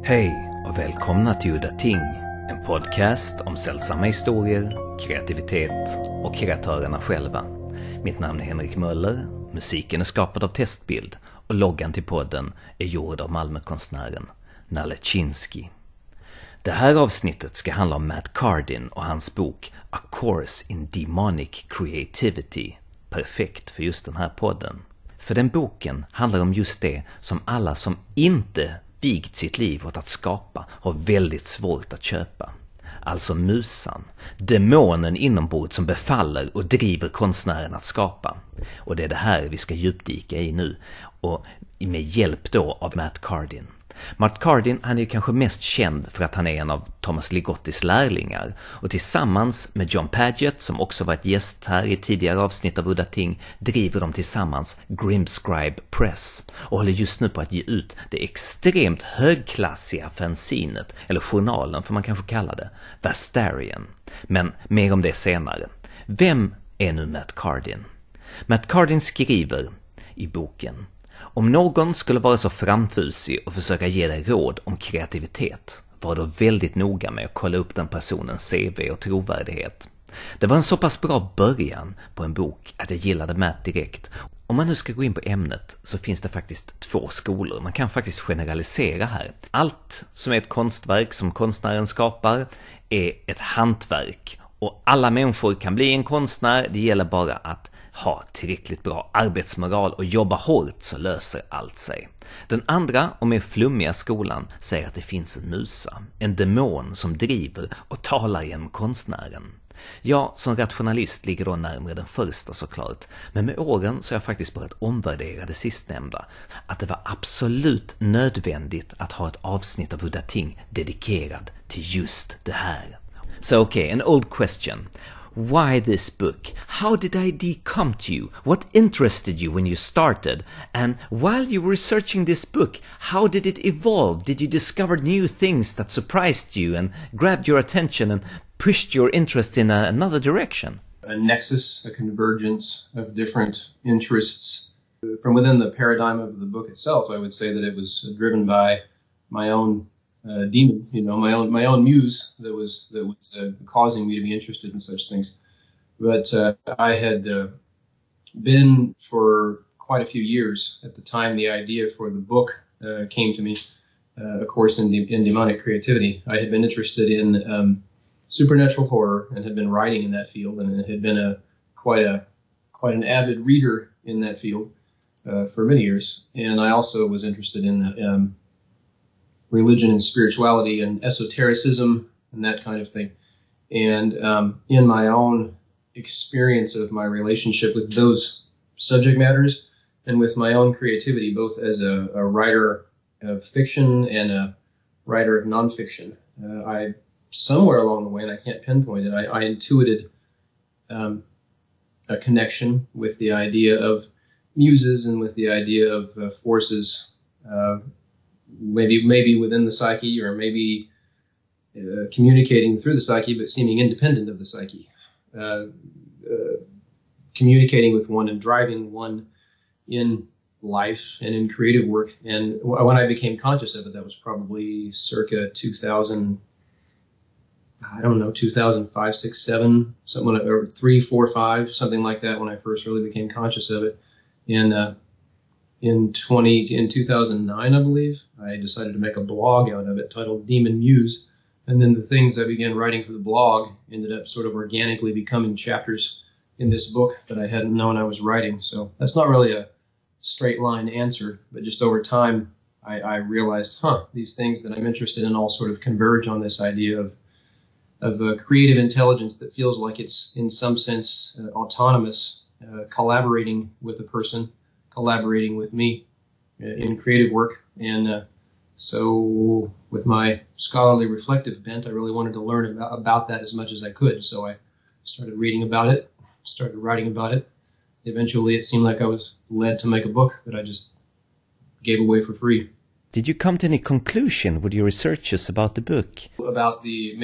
Hej och välkomna till Udda, Ting, en podcast om sällsamma historier, kreativitet och kreatörerna själva. Mitt namn är Henrik Möller, musiken är skapad av Testbild och loggan till podden är gjord av Malmö-konstnären Nalle Chinsky. Det här avsnittet ska handla om Matt Cardin och hans bok A Course in Demonic Creativity, perfekt för just den här podden. För den boken handlar om just det som alla som inte vigt sitt liv åt att skapa har väldigt svårt att köpa. Alltså musan, demonen inombords som befaller och driver konstnären att skapa. Och det är det här vi ska djupdyka i nu, och med hjälp då av Matt Cardin. Matt Cardin, han är ju kanske mest känd för att han är en av Thomas Ligottis lärlingar, och tillsammans med John Paget, som också varit gäst här i tidigare avsnitt av Udda, Ting, driver de tillsammans Grimscribe Press och håller just nu på att ge ut det extremt högklassiga fanzinet, eller journalen får man kanske kalla det, Vastarian. Men mer om det senare. Vem är nu Matt Cardin? Matt Cardin skriver i boken: om någon skulle vara så framfusig och försöka ge dig råd om kreativitet, var då väldigt noga med att kolla upp den personens CV och trovärdighet. Det var en så pass bra början på en bok att jag gillade Matt direkt. Om man nu ska gå in på ämnet så finns det faktiskt två skolor. Man kan faktiskt generalisera här. Allt som är ett konstverk som konstnären skapar är ett hantverk. Och alla människor kan bli en konstnär, det gäller bara att ha tillräckligt bra arbetsmoral och jobba hårt, så löser allt sig. Den andra och mer flummiga skolan säger att det finns en musa, en demon som driver och talar genom konstnären. Jag som rationalist ligger då närmare den första såklart, men med åren så har jag faktiskt börjat omvärdera det sistnämnda, att det var absolut nödvändigt att ha ett avsnitt av Udda, Ting dedikerad till just det här. So okay, an old question. Why this book? How did idea come to you? What interested you when you started? And while you were researching this book, how did it evolve? Did you discover new things that surprised you and grabbed your attention and pushed your interest in another direction? A nexus, a convergence of different interests. From within the paradigm of the book itself, I would say that it was driven by my own demon, my own muse that was causing me to be interested in such things. But I had been for quite a few years at the time the idea for the book came to me, A Course in Demonic Creativity. I had been interested in supernatural horror and had been writing in that field, and had been quite an avid reader in that field for many years. And I also was interested in religion and spirituality and esotericism and that kind of thing. And in my own experience of my relationship with those subject matters and with my own creativity, both as a writer of fiction and a writer of nonfiction, I somewhere along the way, and I can't pinpoint it, I intuited a connection with the idea of muses and with the idea of forces maybe within the psyche, or maybe communicating through the psyche, but seeming independent of the psyche, communicating with one and driving one in life and in creative work. And when I became conscious of it, that was probably circa 2000, 2005, 6, 7, something, or 3, 4, 5, something like that, when I first really became conscious of it. In 2009, I believe, I decided to make a blog out of it titled Demon Muse. And then the things I began writing for the blog ended up sort of organically becoming chapters in this book that I hadn't known I was writing. So that's not really a straight line answer, but just over time, I realized, these things that I'm interested in all sort of converge on this idea of a creative intelligence that feels like it's in some sense autonomous, collaborating with a person, collaborating with me in creative work. And so with my scholarly reflective bent, I really wanted to learn about that as much as I could. So I started reading about it, started writing about it. Eventually it seemed like I was led to make a book that I just gave away for free. Did you come to any conclusion with your researches about the book? About the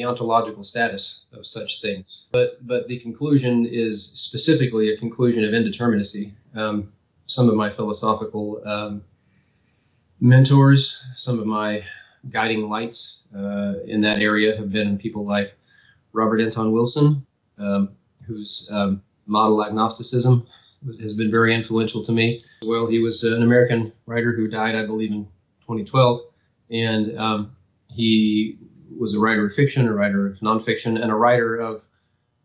ontological status of such things. But the conclusion is specifically a conclusion of indeterminacy. Some of my philosophical mentors, some of my guiding lights in that area have been people like Robert Anton Wilson, whose model agnosticism has been very influential to me. Well, he was an American writer who died, I believe, in 2012, and he was a writer of fiction, a writer of nonfiction, and a writer of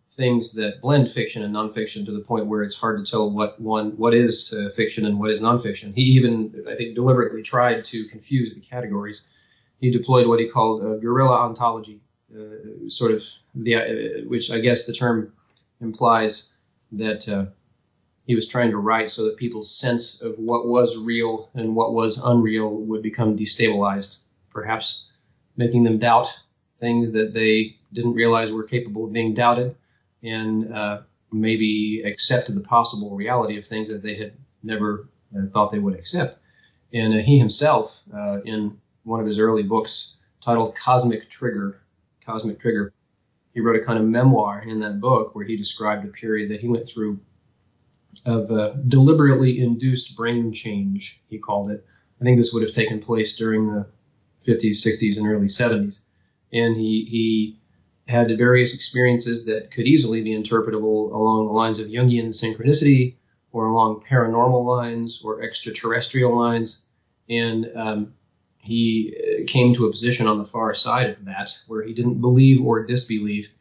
things that blend fiction and nonfiction to the point where it's hard to tell what is fiction and what is nonfiction. He even, I think, deliberately tried to confuse the categories. He deployed what he called a guerrilla ontology, which I guess the term implies that he was trying to write so that people's sense of what was real and what was unreal would become destabilized, perhaps making them doubt things that they didn't realize were capable of being doubted, and maybe accept the possible reality of things that they had never thought they would accept. And he himself, in one of his early books titled Cosmic Trigger, he wrote a kind of memoir in that book where he described a period that he went through of deliberately induced brain change, he called it. I think this would have taken place during the 50s, 60s, and early 70s. And he had various experiences that could easily be interpretable along the lines of Jungian synchronicity or along paranormal lines or extraterrestrial lines. And he came to a position on the far side of that where he didn't believe or disbelieve.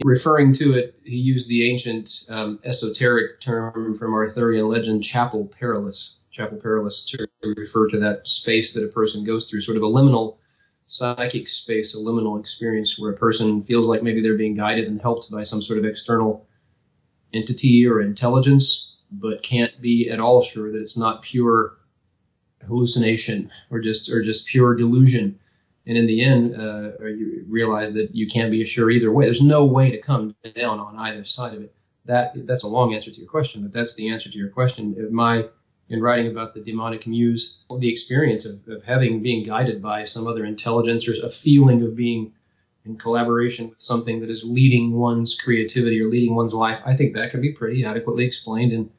Referring to it, he used the ancient esoteric term from Arthurian legend, chapel perilous to refer to that space that a person goes through, sort of a liminal psychic space, a liminal experience where a person feels like maybe they're being guided and helped by some sort of external entity or intelligence, but can't be at all sure that it's not pure hallucination or just pure delusion. And in the end, you realize that you can't be sure either way. There's no way to come down on either side of it. That's a long answer to your question, but that's the answer to your question. In writing about the demonic muse, the experience of being guided by some other intelligence or a feeling of being in collaboration with something that is leading one's creativity or leading one's life, I think that can be pretty adequately explained in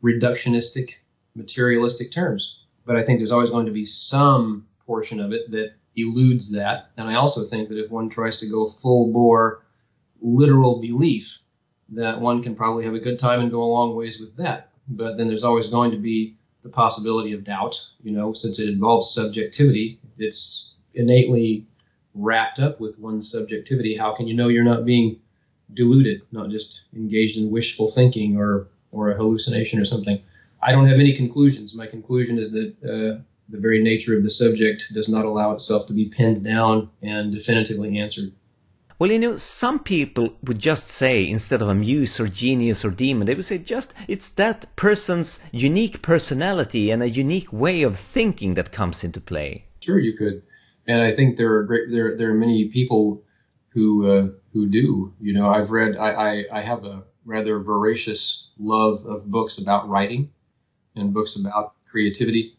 reductionistic, materialistic terms. But I think there's always going to be some portion of it that eludes that. And I also think that if one tries to go full-bore literal belief, that one can probably have a good time and go a long ways with that. But then there's always going to be the possibility of doubt, since it involves subjectivity. It's innately wrapped up with one's subjectivity. How can you know you're not being deluded, not just engaged in wishful thinking or a hallucination or something? I don't have any conclusions. My conclusion is that the very nature of the subject does not allow itself to be pinned down and definitively answered. Well, some people would just say, instead of a muse or genius or demon, they would say it's that person's unique personality and a unique way of thinking that comes into play. Sure, you could. And I think there are many people who do. I have a rather voracious love of books about writing and books about creativity.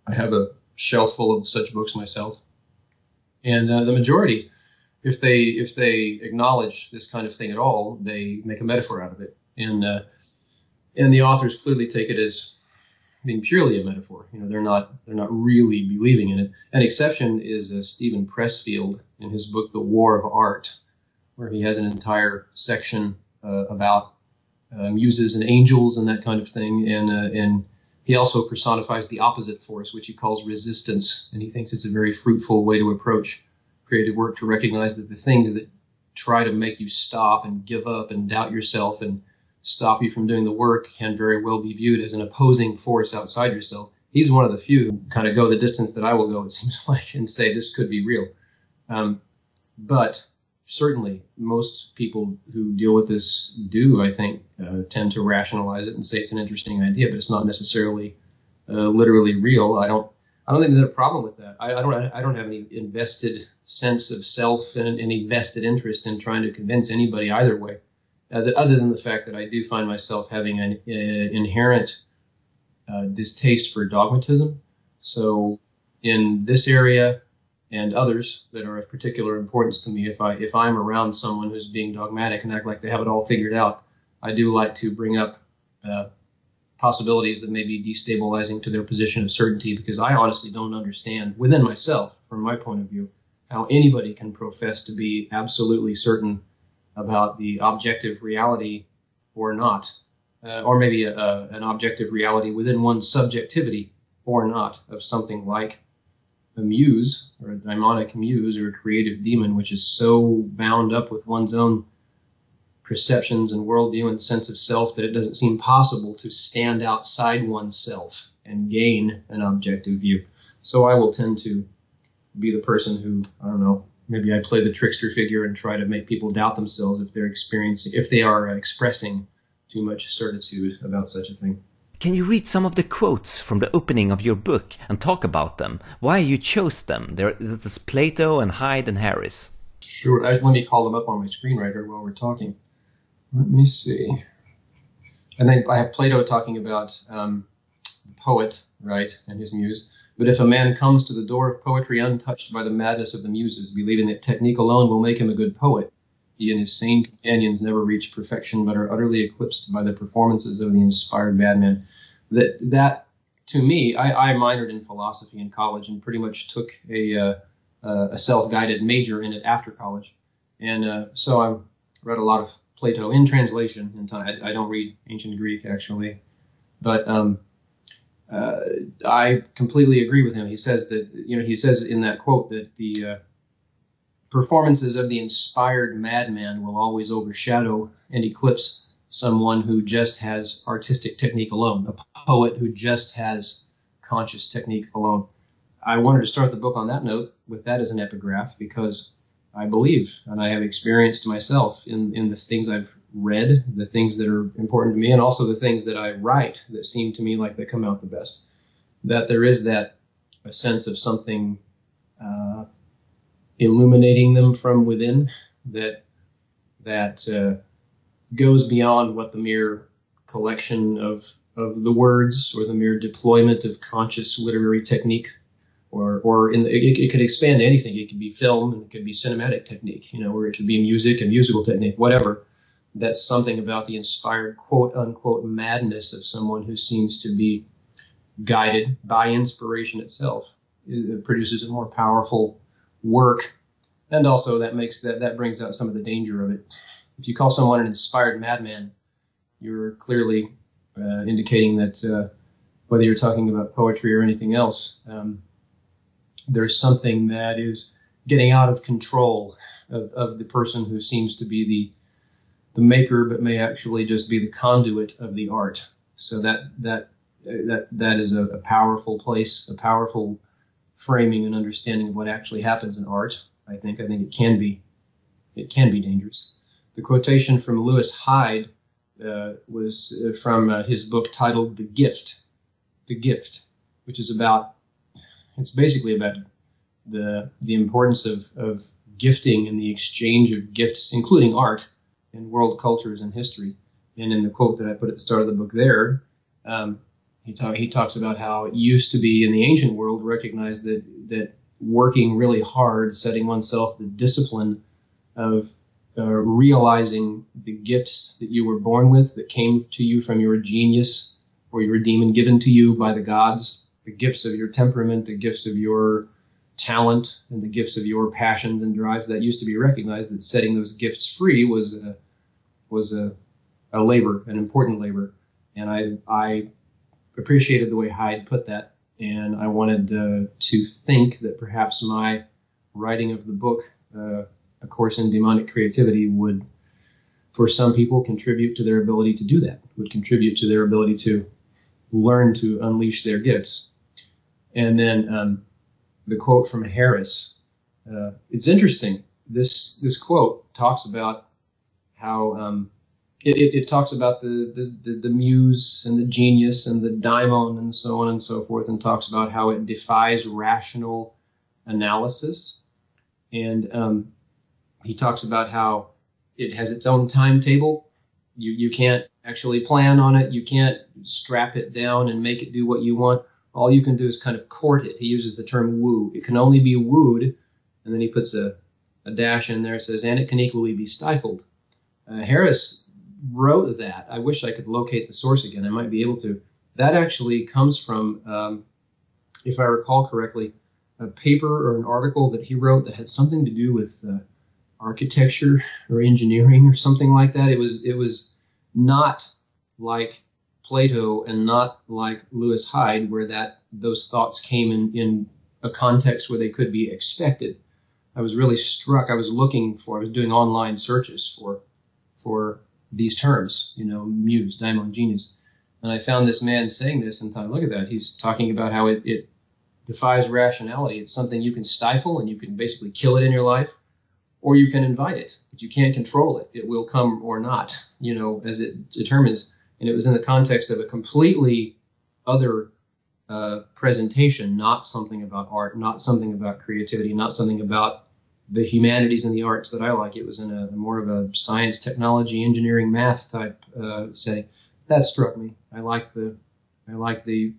I have a shelf full of such books myself. And the majority, if they acknowledge this kind of thing at all, they make a metaphor out of it. And the authors clearly take it as being purely a metaphor. They're not really believing in it. An exception is Stephen Pressfield in his book, The War of Art, where he has an entire section about muses and angels and that kind of thing. And he also personifies the opposite force, which he calls resistance. And he thinks it's a very fruitful way to approach creative work, to recognize that the things that try to make you stop and give up and doubt yourself and stop you from doing the work can very well be viewed as an opposing force outside yourself. He's one of the few who kind of go the distance that I will go, it seems like, and say this could be real. But certainly most people who deal with this do, I think, tend to rationalize it and say it's an interesting idea, but it's not necessarily literally real. I don't think there's a problem with that. I don't have any invested sense of self and any vested interest in trying to convince anybody either way, other than the fact that I do find myself having an inherent distaste for dogmatism. So in this area and others that are of particular importance to me, if I'm around someone who's being dogmatic and act like they have it all figured out, I do like to bring up possibilities that may be destabilizing to their position of certainty, because I honestly don't understand within myself, from my point of view, how anybody can profess to be absolutely certain about the objective reality or not, or maybe an objective reality within one's subjectivity or not, of something like a muse or a daimonic muse or a creative demon, which is so bound up with one's own perceptions and worldview and sense of self that it doesn't seem possible to stand outside oneself and gain an objective view. So I will tend to be the person who, I don't know, maybe I play the trickster figure and try to make people doubt themselves if they are expressing too much certitude about such a thing. Can you read some of the quotes from the opening of your book and talk about them? Why you chose them? There's Plato and Hyde and Harris. Sure. Let me call them up on my screen right here while we're talking. Let me see. And then I have Plato talking about the poet, right, and his muse. But if a man comes to the door of poetry untouched by the madness of the muses, believing that technique alone will make him a good poet, he and his sane companions never reach perfection, but are utterly eclipsed by the performances of the inspired madman. That to me, I minored in philosophy in college and pretty much took a self-guided major in it after college. And so I read a lot of Plato in translation. In time. I don't read ancient Greek, actually. But I completely agree with him. He says that, he says in that quote that the performances of the inspired madman will always overshadow and eclipse someone who just has artistic technique alone, a poet who just has conscious technique alone. I wanted to start the book on that note, with that as an epigraph, because I believe, and I have experienced myself in the things I've read, the things that are important to me, and also the things that I write that seem to me like they come out the best, that there is a sense of something illuminating them from within that goes beyond what the mere collection of the words or the mere deployment of conscious literary technique, or it could expand to anything. It could be film, and it could be cinematic technique, or it could be music and musical technique, whatever. That's something about the inspired quote unquote madness of someone who seems to be guided by inspiration itself. It produces a more powerful work, and also that brings out some of the danger of it. If you call someone an inspired madman, you're clearly indicating that whether you're talking about poetry or anything else, there's something that is getting out of control of the person who seems to be the maker, but may actually just be the conduit of the art. So that is a powerful place, a powerful framing and understanding of what actually happens in art. I think it can be dangerous. The quotation from Lewis Hyde was from his book titled The Gift, which is it's basically about the importance of gifting and the exchange of gifts, including art, in world cultures and history. And in the quote that I put at the start of the book there, he talks about how it used to be in the ancient world recognized that working really hard, setting oneself the discipline of realizing the gifts that you were born with, that came to you from your genius or your demon given to you by the gods, the gifts of your temperament, the gifts of your talent, and the gifts of your passions and drives, that used to be recognized, that setting those gifts free was a labor, an important labor. And I appreciated the way Hyde put that, and I wanted to think that perhaps my writing of the book, A Course in Demonic Creativity, would, for some people, contribute to their ability to do that, would contribute to their ability to learn to unleash their gifts. And then the quote from Harris, it's interesting. This quote talks about how it talks about the muse and the genius and the daimon and so on and so forth, and talks about how it defies rational analysis. And he talks about how it has its own timetable. You can't actually plan on it. You can't strap it down and make it do what you want. All you can do is kind of court it. He uses the term woo. It can only be wooed, and then he puts a dash in there, says, and it can equally be stifled. Harris wrote that. I wish I could locate the source again. I might be able to. that actually comes from, if I recall correctly, a paper or an article that he wrote that had something to do with architecture or engineering or something like that. It was not like Plato and not like Lewis Hyde, where those thoughts came in a context where they could be expected. I was really struck. I was doing online searches for these terms, muse, daimon, genius. And I found this man saying this and thought, look at that. He's talking about how it defies rationality. It's something you can stifle and you can basically kill it in your life, or you can invite it, but you can't control it. It will come or not, as it determines. And it was in the context of a completely other presentation, not something about art, not something about creativity, not something about the humanities and the arts that I like. It was in a more of a science, technology, engineering, math type setting. That struck me. I like the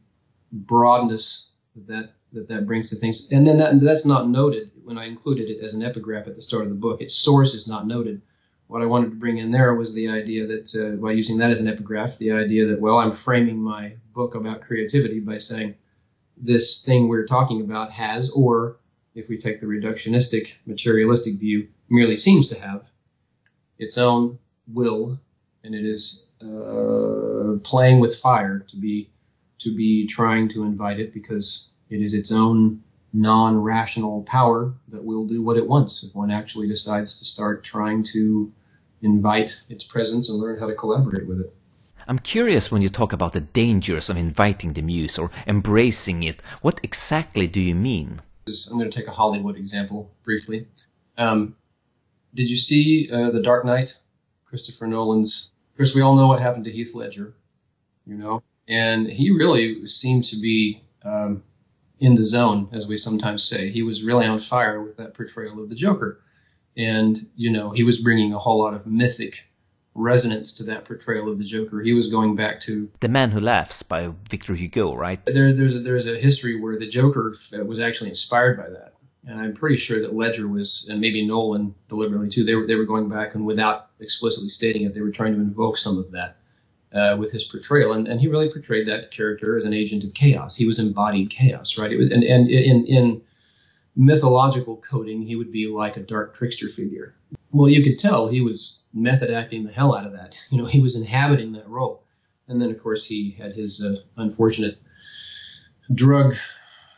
broadness that brings to things. And then that's not noted when I included it as an epigraph at the start of the book. Its source is not noted. What I wanted to bring in there was the idea that, by using that as an epigraph, the idea that, well, I'm framing my book about creativity by saying this thing we're talking about has, or if we take the reductionistic, materialistic view, merely seems to have its own will, and it is playing with fire to be trying to invite it, because it is its own non-rational power that will do what it wants if one actually decides to start trying to invite its presence and learn how to collaborate with it. I'm curious, when you talk about the dangers of inviting the muse or embracing it, what exactly do you mean? I'm going to take a Hollywood example briefly. Did you see The Dark Knight? Christopher Nolan's. Of course, we all know what happened to Heath Ledger, and he really seemed to be in the zone, as we sometimes say. He was really on fire with that portrayal of the Joker. And, he was bringing a whole lot of mythic resonance to that portrayal of the Joker. He was going back to The Man Who Laughs by Victor Hugo, right? There's a history where the Joker was actually inspired by that. And I'm pretty sure that Ledger was, and maybe Nolan deliberately too, they were going back, and without explicitly stating it, they were trying to invoke some of that with his portrayal. And he really portrayed that character as an agent of chaos. He was embodied chaos, right? It was, and in mythological coding, he would be like a dark trickster figure. Well, you could tell he was method acting the hell out of that. He was inhabiting that role. And then, of course, he had his unfortunate drug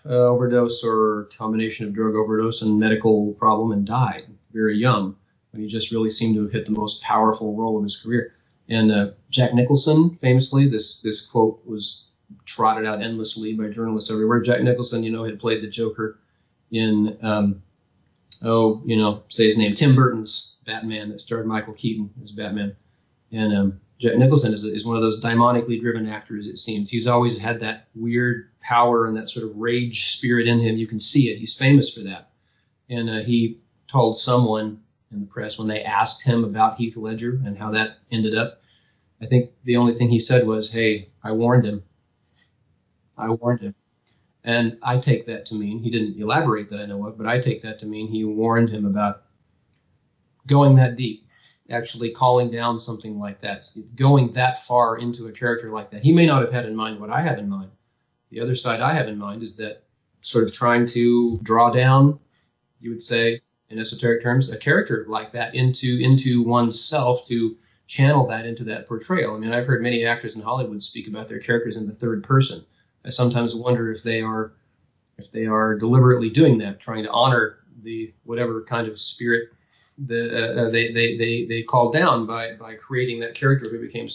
overdose, or combination of drug overdose and medical problem, and died very young, when he just really seemed to have hit the most powerful role of his career. And Jack Nicholson, famously, this quote was trotted out endlessly by journalists everywhere. Jack Nicholson, had played the Joker in, say his name, Tim Burton's Batman that starred Michael Keaton as Batman. And Jack Nicholson is one of those demonically driven actors, it seems. He's always had that weird power and that sort of rage spirit in him. You can see it. He's famous for that. And he told someone in the press, when they asked him about Heath Ledger and how that ended up, I think the only thing he said was, "Hey, I warned him. I warned him." And I take that to mean, he didn't elaborate that I know of, but I take that to mean he warned him about going that deep, actually calling down something like that, going that far into a character like that. He may not have had in mind what I have in mind. The other side I have in mind is that sort of trying to draw down, you would say, in esoteric terms, a character like that into oneself, to channel that into that portrayal. I mean, I've heard many actors in Hollywood speak about their characters in the third person. I sometimes wonder if they are deliberately doing that, trying to honor the whatever kind of spirit they called down by creating that character who became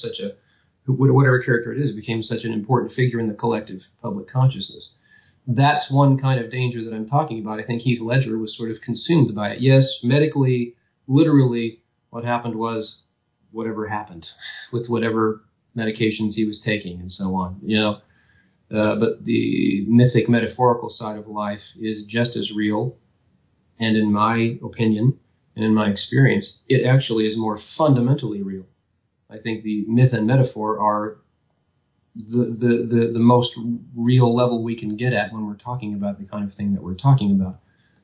whatever character it is, became such an important figure in the collective public consciousness. That's one kind of danger that I'm talking about. I think Heath Ledger was sort of consumed by it. Yes, medically, literally, what happened was whatever happened with whatever medications he was taking and so on, but the mythic, metaphorical side of life is just as real. And in my opinion, and in my experience, it actually is more fundamentally real. I think the myth and metaphor are the most real level we can get at when we're talking about the kind of thing that we're talking about.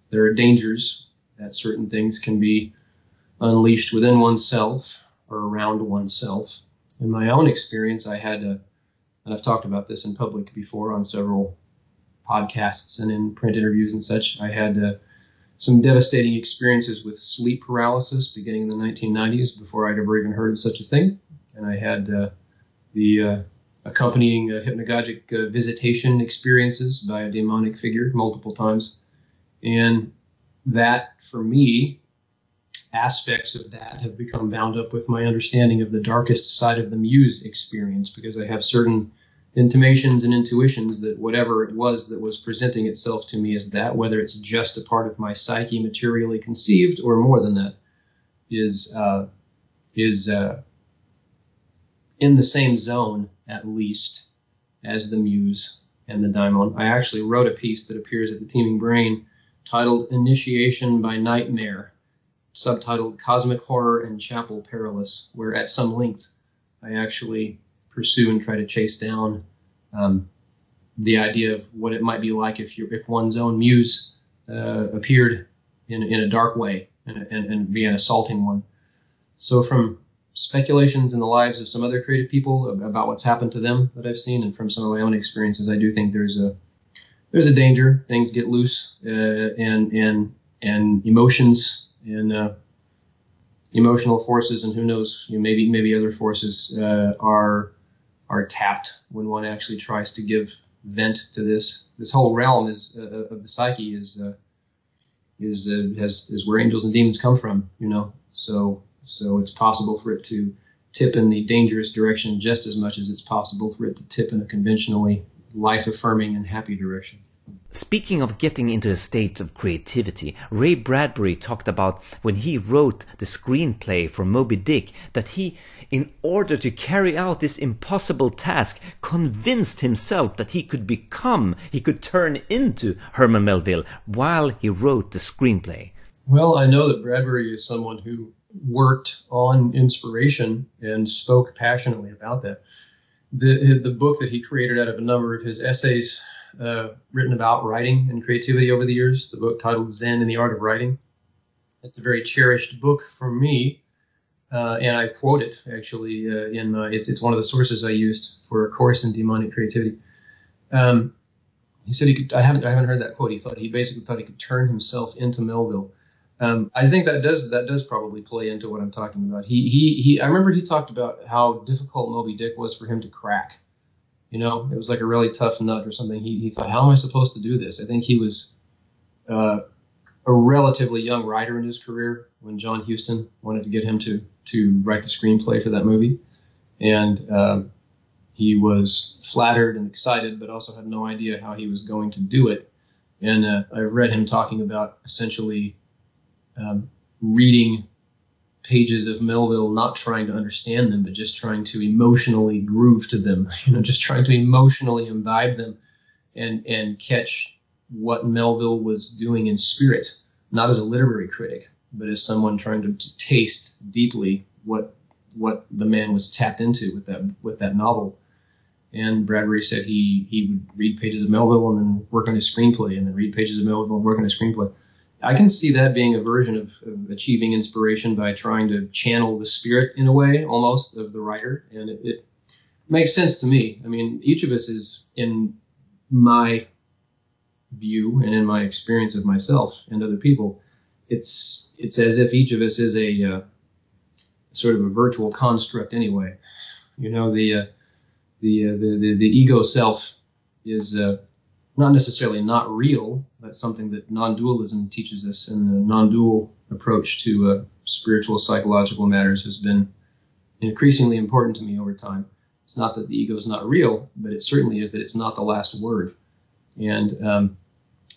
There are dangers that certain things can be unleashed within oneself or around oneself. In my own experience, I had and I've talked about this in public before on several podcasts and in print interviews and such. I had some devastating experiences with sleep paralysis beginning in the 1990s before I'd ever even heard of such a thing. And I had the accompanying hypnagogic visitation experiences by a demonic figure multiple times. And that, for me, aspects of that have become bound up with my understanding of the darkest side of the muse experience, because I have certain intimations and intuitions that whatever it was that was presenting itself to me as that, whether it's just a part of my psyche materially conceived or more than that, is in the same zone, at least, as the muse and the daimon. I actually wrote a piece that appears at the Teeming Brain titled Initiation by Nightmare, subtitled Cosmic Horror and Chapel Perilous, where at some length I actually pursue and try to chase down the idea of what it might be like if one's own muse appeared in a dark way and be an assaulting one. So from speculations in the lives of some other creative people about what's happened to them that I've seen, and from some of my own experiences, I do think there's a danger. Things get loose, and emotions and emotional forces, and who knows, maybe other forces are tapped when one actually tries to give vent to this. This whole realm is of the psyche is where angels and demons come from, So it's possible for it to tip in the dangerous direction just as much as it's possible for it to tip in a conventionally life-affirming and happy direction. Speaking of getting into a state of creativity, Ray Bradbury talked about when he wrote the screenplay for Moby Dick that he, in order to carry out this impossible task, convinced himself that he could turn into Herman Melville while he wrote the screenplay. Well, I know that Bradbury is someone who worked on inspiration and spoke passionately about that. The book that he created out of a number of his essays written about writing and creativity over the years, the book titled Zen and the Art of Writing. It's a very cherished book for me, and I quote it actually it's one of the sources I used for a course in demonic creativity. He said he could. I haven't heard that quote. He basically thought he could turn himself into Melville. I think that does probably play into what I'm talking about. I remember he talked about how difficult Moby Dick was for him to crack. It was like a really tough nut or something. He thought, how am I supposed to do this? I think he was a relatively young writer in his career when John Huston wanted to get him to write the screenplay for that movie. And he was flattered and excited, but also had no idea how he was going to do it. And I've read him talking about essentially reading pages of Melville, not trying to understand them, but just trying to emotionally groove to them, just trying to emotionally imbibe them and catch what Melville was doing in spirit, not as a literary critic, but as someone trying to taste deeply what the man was tapped into with that novel. And Bradbury said he would read pages of Melville and then work on his screenplay, and then read pages of Melville and work on his screenplay. I can see that being a version of achieving inspiration by trying to channel the spirit in a way, almost, of the writer. And it makes sense to me. I mean, each of us is, in my view and in my experience of myself and other people, it's as if each of us is a sort of a virtual construct anyway. The ego self is not necessarily not real. That's something that non-dualism teaches us, and the non-dual approach to spiritual psychological matters has been increasingly important to me over time. It's not that the ego is not real, but it certainly is that it's not the last word. And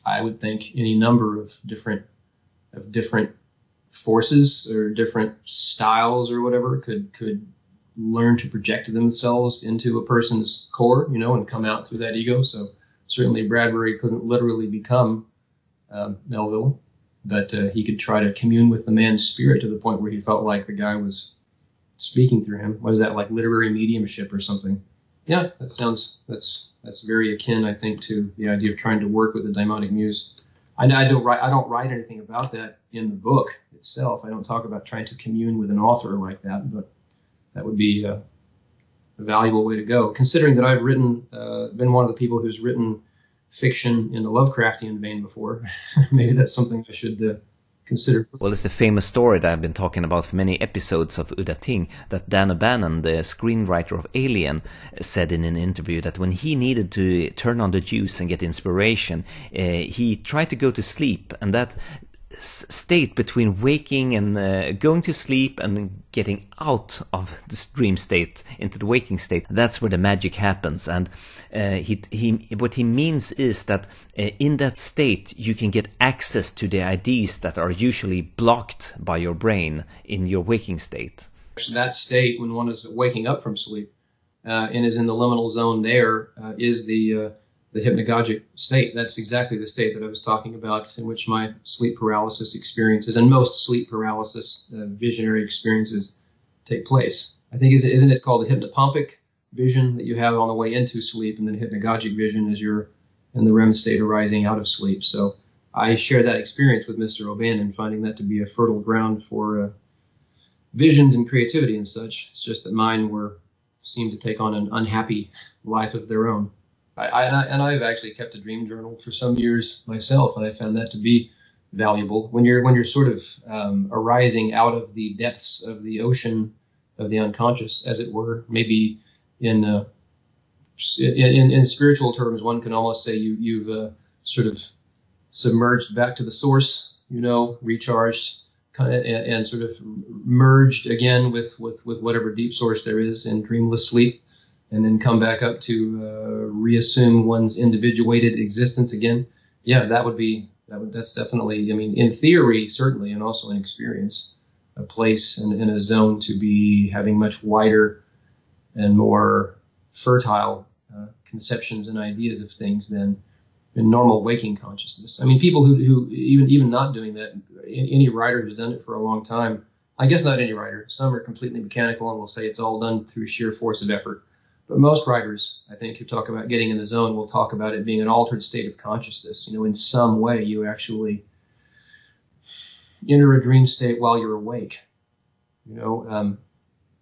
I would think any number of different forces or different styles or whatever could learn to project themselves into a person's core, and come out through that ego. So certainly Bradbury couldn't literally become Melville, but he could try to commune with the man's spirit to the point where he felt like the guy was speaking through him. What is that, like literary mediumship or something? Yeah, that's very akin, I think, to the idea of trying to work with the daimonic muse. I don't write anything about that in the book itself. I don't talk about trying to commune with an author like that, but that would be a valuable way to go. Considering that I've been one of the people who's written fiction in the Lovecraftian vein before, maybe that's something I should consider. Well, it's the famous story that I've been talking about for many episodes of Udda, Ting, that Dan OBannon, the screenwriter of Alien, said in an interview that when he needed to turn on the juice and get inspiration, he tried to go to sleep, and that state between waking and going to sleep and getting out of this dream state into the waking state, that's where the magic happens. And what he means is that in that state you can get access to the ideas that are usually blocked by your brain in your waking state. That state, when one is waking up from sleep and is in the liminal zone, there is the hypnagogic state. That's exactly the state that I was talking about, in which my sleep paralysis experiences and most sleep paralysis visionary experiences take place. I think, isn't it called the hypnopompic vision that you have on the way into sleep, and then hypnagogic vision as you're in the REM state arising out of sleep. So I share that experience with Mr. OBannon, finding that to be a fertile ground for visions and creativity and such. It's just that mine seemed to take on an unhappy life of their own. I've actually kept a dream journal for some years myself, and I found that to be valuable. When you're sort of arising out of the depths of the ocean of the unconscious, as it were, maybe in spiritual terms, one can almost say you've sort of submerged back to the source, recharged and sort of merged again with whatever deep source there is in dreamless sleep, and then come back up to reassume one's individuated existence again. Yeah, that's definitely, in theory, certainly, and also in experience, a place and a zone to be having much wider and more fertile conceptions and ideas of things than in normal waking consciousness. People who even not doing that, any writer who's done it for a long time, I guess not any writer, some are completely mechanical and will say it's all done through sheer force of effort. But most writers, I think, who talk about getting in the zone will talk about it being an altered state of consciousness. In some way you actually enter a dream state while you're awake. Who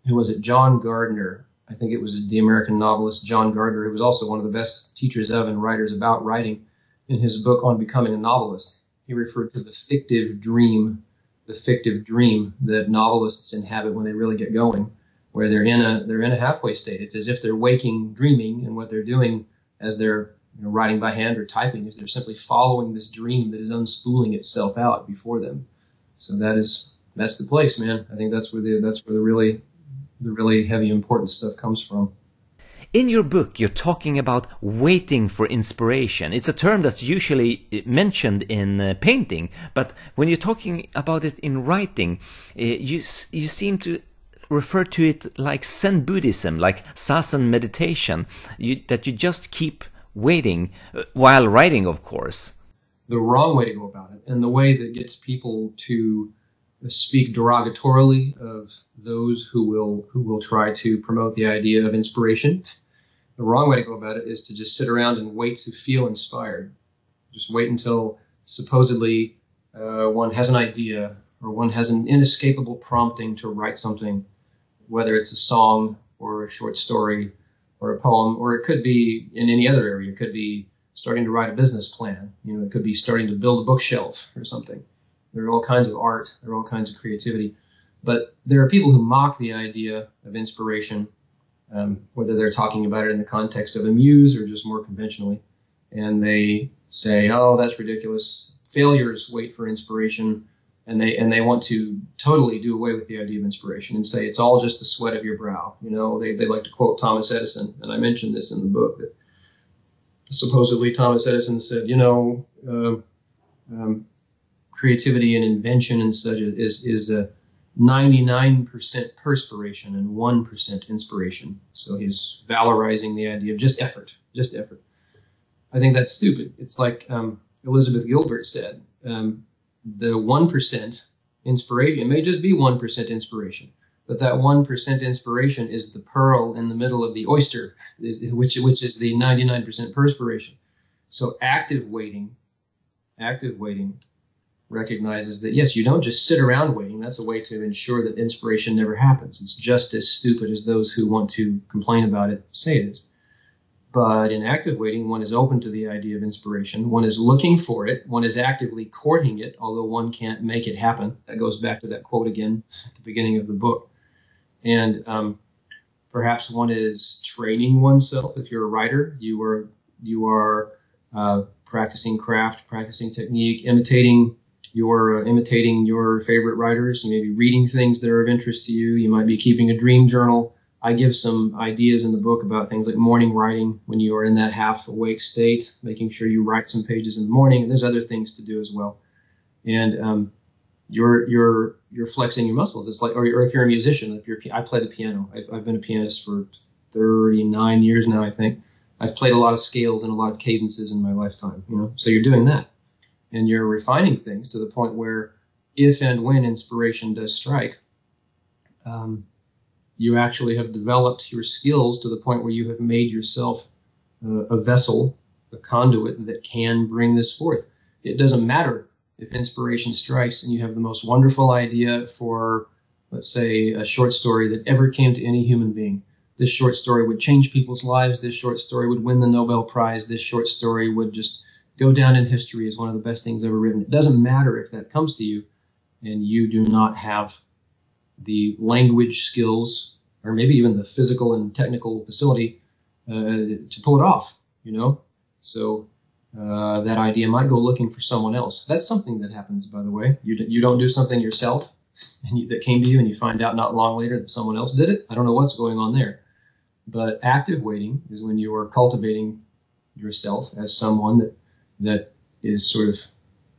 was it? John Gardner. I think it was the American novelist John Gardner, who was also one of the best teachers of and writers about writing. In his book on becoming a novelist, he referred to the fictive dream that novelists inhabit when they really get going, where they're in a halfway state. It's as if they're waking, dreaming, and what they're doing as they're writing by hand or typing is they're simply following this dream that is unspooling itself out before them. So that's the place, man. I think that's where the really heavy, important stuff comes from. In your book, you're talking about waiting for inspiration. It's a term that's usually mentioned in painting, but when you're talking about it in writing, you seem to refer to it like Zen Buddhism, like Zazen meditation, that you just keep waiting while writing, of course. The wrong way to go about it, and the way that gets people to speak derogatorily of those who will try to promote the idea of inspiration. The wrong way to go about it is to just sit around and wait to feel inspired. Just wait until supposedly one has an idea or one has an inescapable prompting to write something, whether it's a song or a short story or a poem, or it could be in any other area. It could be starting to write a business plan. It could be starting to build a bookshelf or something. There are all kinds of art. There are all kinds of creativity. But there are people who mock the idea of inspiration, whether they're talking about it in the context of a muse or just more conventionally. And they say, oh, that's ridiculous. Failures wait for inspiration. And they want to totally do away with the idea of inspiration and say it's all just the sweat of your brow. They like to quote Thomas Edison, and I mentioned this in the book, that supposedly Thomas Edison said, creativity and invention and such is a 99% perspiration and 1% inspiration. So he's valorizing the idea of just effort. I think that's stupid. It's like Elizabeth Gilbert said, the 1% inspiration, it may just be 1% inspiration, but that 1% inspiration is the pearl in the middle of the oyster, which is the 99% perspiration. So active waiting recognizes that, yes, you don't just sit around waiting. That's a way to ensure that inspiration never happens. It's just as stupid as those who want to complain about it say it is. But in active waiting, one is open to the idea of inspiration. One is looking for it. One is actively courting it, although one can't make it happen. That goes back to that quote again at the beginning of the book. And perhaps one is training oneself. If you're a writer, you are practicing craft, practicing technique, imitating your favorite writers. You may be reading things that are of interest to you. You might be keeping a dream journal. I give some ideas in the book about things like morning writing when you are in that half awake state, making sure you write some pages in the morning. And there's other things to do as well. And you're flexing your muscles. It's like, or if you're a musician, I play the piano. I've been a pianist for 39 years now, I think. I've played a lot of scales and a lot of cadences in my lifetime, So you're doing that. And you're refining things to the point where if and when inspiration does strike, you actually have developed your skills to the point where you have made yourself a vessel, a conduit that can bring this forth. It doesn't matter if inspiration strikes and you have the most wonderful idea for, let's say, a short story that ever came to any human being. This short story would change people's lives. This short story would win the Nobel Prize. This short story would just go down in history as one of the best things ever written. It doesn't matter if that comes to you and you do not have the language skills or maybe even the physical and technical facility to pull it off, So that idea might go looking for someone else. That's something that happens, by the way. You don't do something yourself that came to you and you find out not long later that someone else did it. I don't know what's going on there. But active waiting is when you are cultivating yourself as someone that is sort of,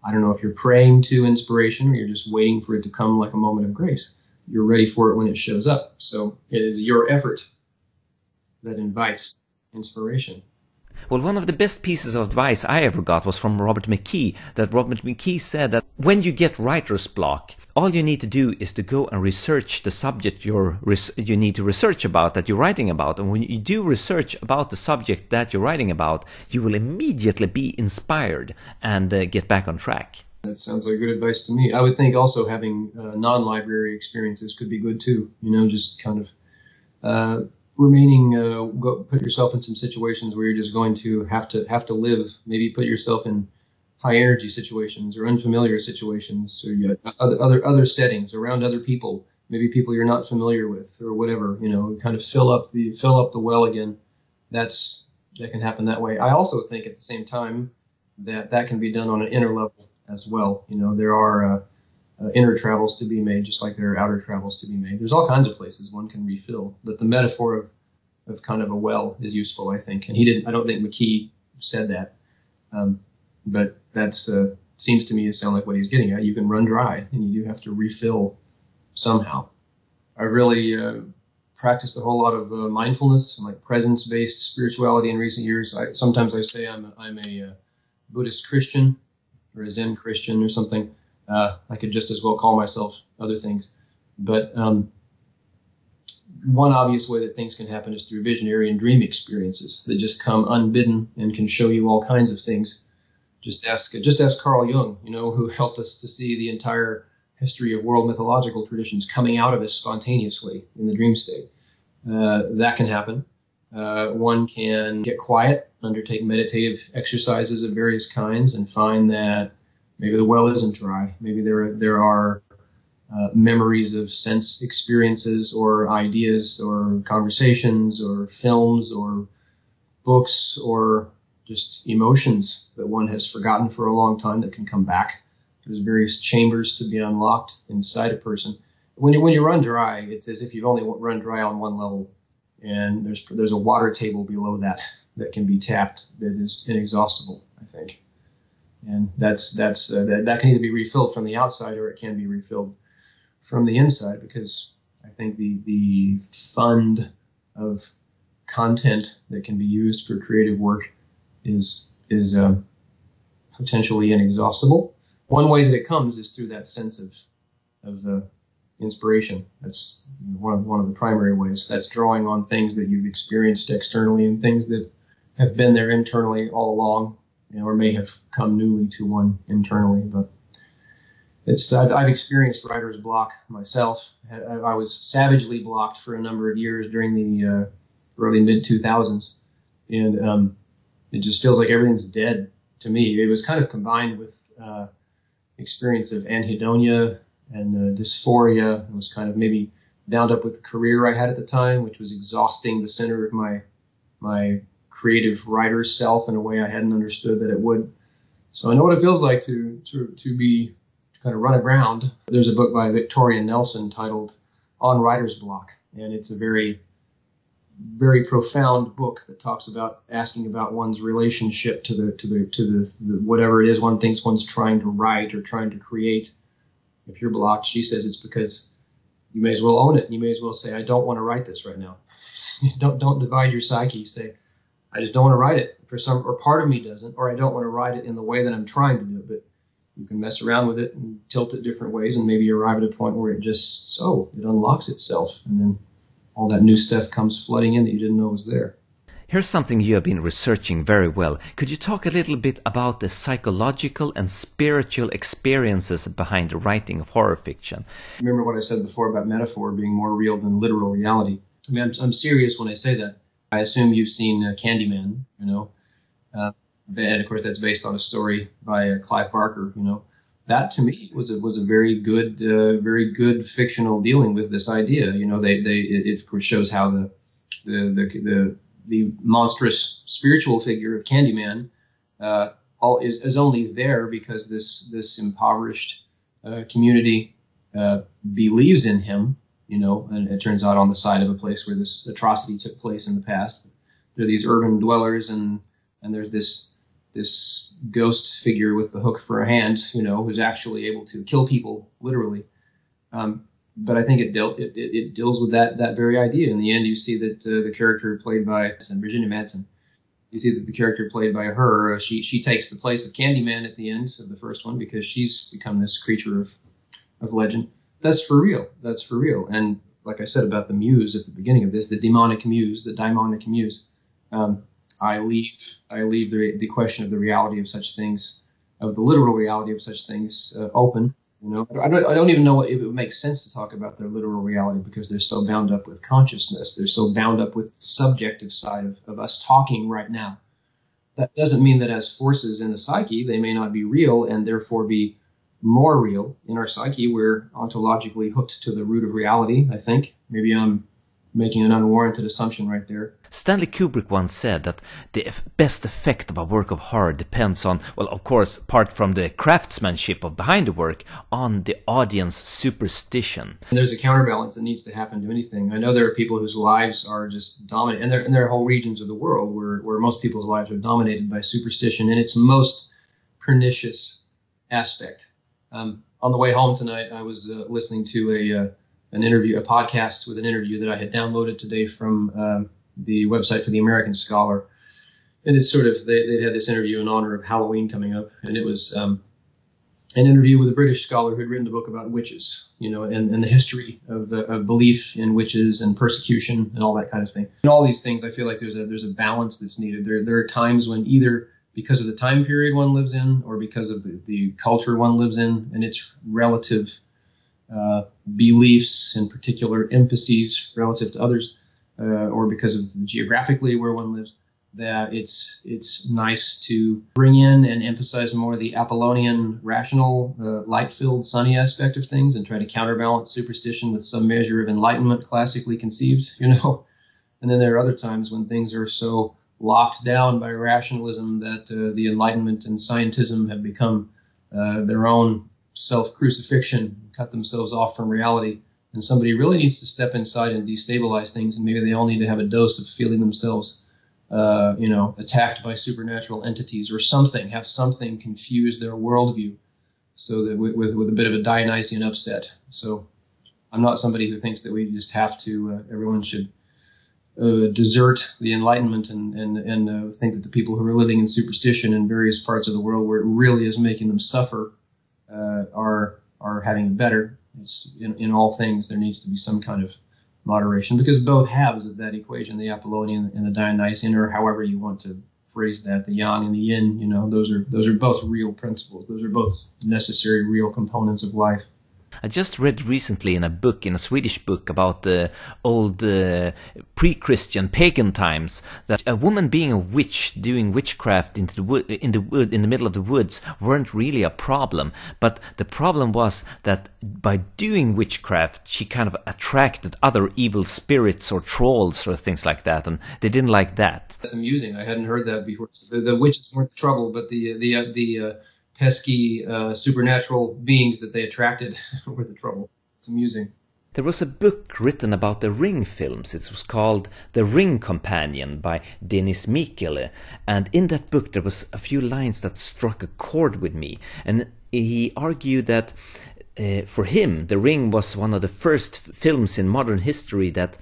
I don't know if you're praying to inspiration or you're just waiting for it to come like a moment of grace. You're ready for it when it shows up. So it is your effort that invites inspiration. Well, one of the best pieces of advice I ever got was from Robert McKee, that Robert McKee said that when you get writer's block, all you need to do is to go and research the subject you need to research about, that you're writing about. And when you do research about the subject that you're writing about, you will immediately be inspired and get back on track. That sounds like good advice to me. I would think also having non-library experiences could be good too, just kind of put yourself in some situations where you're just going to have to live. Maybe put yourself in high energy situations or unfamiliar situations, or other settings around other people, maybe people you're not familiar with or whatever. Kind of fill up the well again. That can happen that way. I also think at the same time that can be done on an inner level as well. There are inner travels to be made, just like there are outer travels to be made. There's all kinds of places one can refill, but the metaphor of kind of a well is useful, I think. And I don't think McKee said that, but that's seems to me to sound like what he's getting at. You can run dry, and you do have to refill somehow. I really practiced a whole lot of mindfulness and like presence-based spirituality in recent years. Sometimes I say I'm a Buddhist Christian or a Zen Christian or something. I could just as well call myself other things. But one obvious way that things can happen is through visionary and dream experiences that just come unbidden and can show you all kinds of things. Just ask Carl Jung, who helped us to see the entire history of world mythological traditions coming out of us spontaneously in the dream state. That can happen. One can get quiet, undertake meditative exercises of various kinds, and find that maybe the well isn't dry. Maybe there are memories of sense experiences or ideas or conversations or films or books or just emotions that one has forgotten for a long time that can come back. There's various chambers to be unlocked inside a person. When you run dry, it's as if you've only run dry on one level, and there's a water table below that can be tapped that is inexhaustible, I think. And that can either be refilled from the outside or it can be refilled from the inside, because I think the fund of content that can be used for creative work is potentially inexhaustible. One way that it comes is through that sense of inspiration. That's one of the primary ways. That's drawing on things that you've experienced externally and things that have been there internally all along, or may have come newly to one internally. But I've experienced writer's block myself. I was savagely blocked for a number of years during the early mid-2000s, and it just feels like everything's dead to me. It was kind of combined with experience of anhedonia and dysphoria. It was kind of maybe bound up with the career I had at the time, which was exhausting the center of my creative writer self in a way I hadn't understood that it would. So I know what it feels like to kind of run aground. There's a book by Victoria Nelson titled On Writer's Block, and it's a very, very profound book that talks about asking about one's relationship to the whatever it is one thinks one's trying to write or trying to create. If you're blocked, she says it's because you may as well own it. You may as well say, I don't want to write this right now. Don't divide your psyche. Say, I just don't want to write it or part of me doesn't, or I don't want to write it in the way that I'm trying to do it. But you can mess around with it and tilt it different ways, and maybe arrive at a point where it unlocks itself, and then all that new stuff comes flooding in that you didn't know was there. Here's something you have been researching very well. Could you talk a little bit about the psychological and spiritual experiences behind the writing of horror fiction? Remember what I said before about metaphor being more real than literal reality. I mean, I'm serious when I say that. I assume you've seen Candyman, and of course that's based on a story by Clive Barker. That to me was a very good fictional dealing with this idea. It of course shows how the monstrous spiritual figure of Candyman is only there because this impoverished community believes in him, and it turns out on the side of a place where this atrocity took place in the past. There are these urban dwellers, and there's this ghost figure with the hook for a hand, who's actually able to kill people literally. But I think it deals with that very idea. In the end, you see that the character played by Virginia Madsen, you see that the character played by her, she takes the place of Candyman at the end of the first one because she's become this creature of legend. That's for real. That's for real. And like I said about the muse at the beginning of this, the daimonic muse, I leave the question of the reality of such things, of the literal reality of such things, open. I don't even know if it would make sense to talk about their literal reality because they're so bound up with consciousness. They're so bound up with the subjective side of us talking right now. That doesn't mean that as forces in the psyche, they may not be real and therefore be more real. In our psyche, we're ontologically hooked to the root of reality, I think. Maybe I'm making an unwarranted assumption right there. Stanley Kubrick once said that the best effect of a work of horror depends on, well, of course, apart from the craftsmanship of behind the work, on the audience superstition. And there's a counterbalance that needs to happen to anything. I know there are people whose lives are just dominated, and there are whole regions of the world where most people's lives are dominated by superstition in its most pernicious aspect. On the way home tonight, I was listening to a podcast with an interview that I had downloaded today from the website for the American Scholar. And it's sort of, they had this interview in honor of Halloween coming up. And it was an interview with a British scholar who had written a book about witches, and the history of belief in witches and persecution and all that kind of thing. And all these things, I feel like there's a balance that's needed. There are times when either because of the time period one lives in or because of the culture one lives in and its relative beliefs and particular emphases relative to others, or because of geographically where one lives, that it's nice to bring in and emphasize more the Apollonian, rational, light-filled, sunny aspect of things and try to counterbalance superstition with some measure of enlightenment classically conceived, And then there are other times when things are so locked down by rationalism that the Enlightenment and scientism have become their own self-crucifixion, cut themselves off from reality. And somebody really needs to step inside and destabilize things, and maybe they all need to have a dose of feeling themselves, attacked by supernatural entities or something, have something confuse their worldview, so that with a bit of a Dionysian upset. So I'm not somebody who thinks that we just have to, everyone should desert the Enlightenment and think that the people who are living in superstition in various parts of the world where it really is making them suffer are having it better. It's in all things there needs to be some kind of moderation, because both halves of that equation, the Apollonian and the Dionysian, or however you want to phrase that, the yang and the yin, you know, those are both real principles. Those are both necessary, real components of life. I just read recently in a Swedish book about the old pre-Christian pagan times that a woman being a witch doing witchcraft in the middle of the woods weren't really a problem, but the problem was that by doing witchcraft she kind of attracted other evil spirits or trolls or things like that, and they didn't like that. That's amusing. I hadn't heard that before. The witches weren't the trouble, but the pesky supernatural beings that they attracted were the trouble. It's amusing. There was a book written about the Ring films. It was called The Ring Companion by Dennis Michele. And in that book there was a few lines that struck a chord with me. And he argued that for him, The Ring was one of the first films in modern history that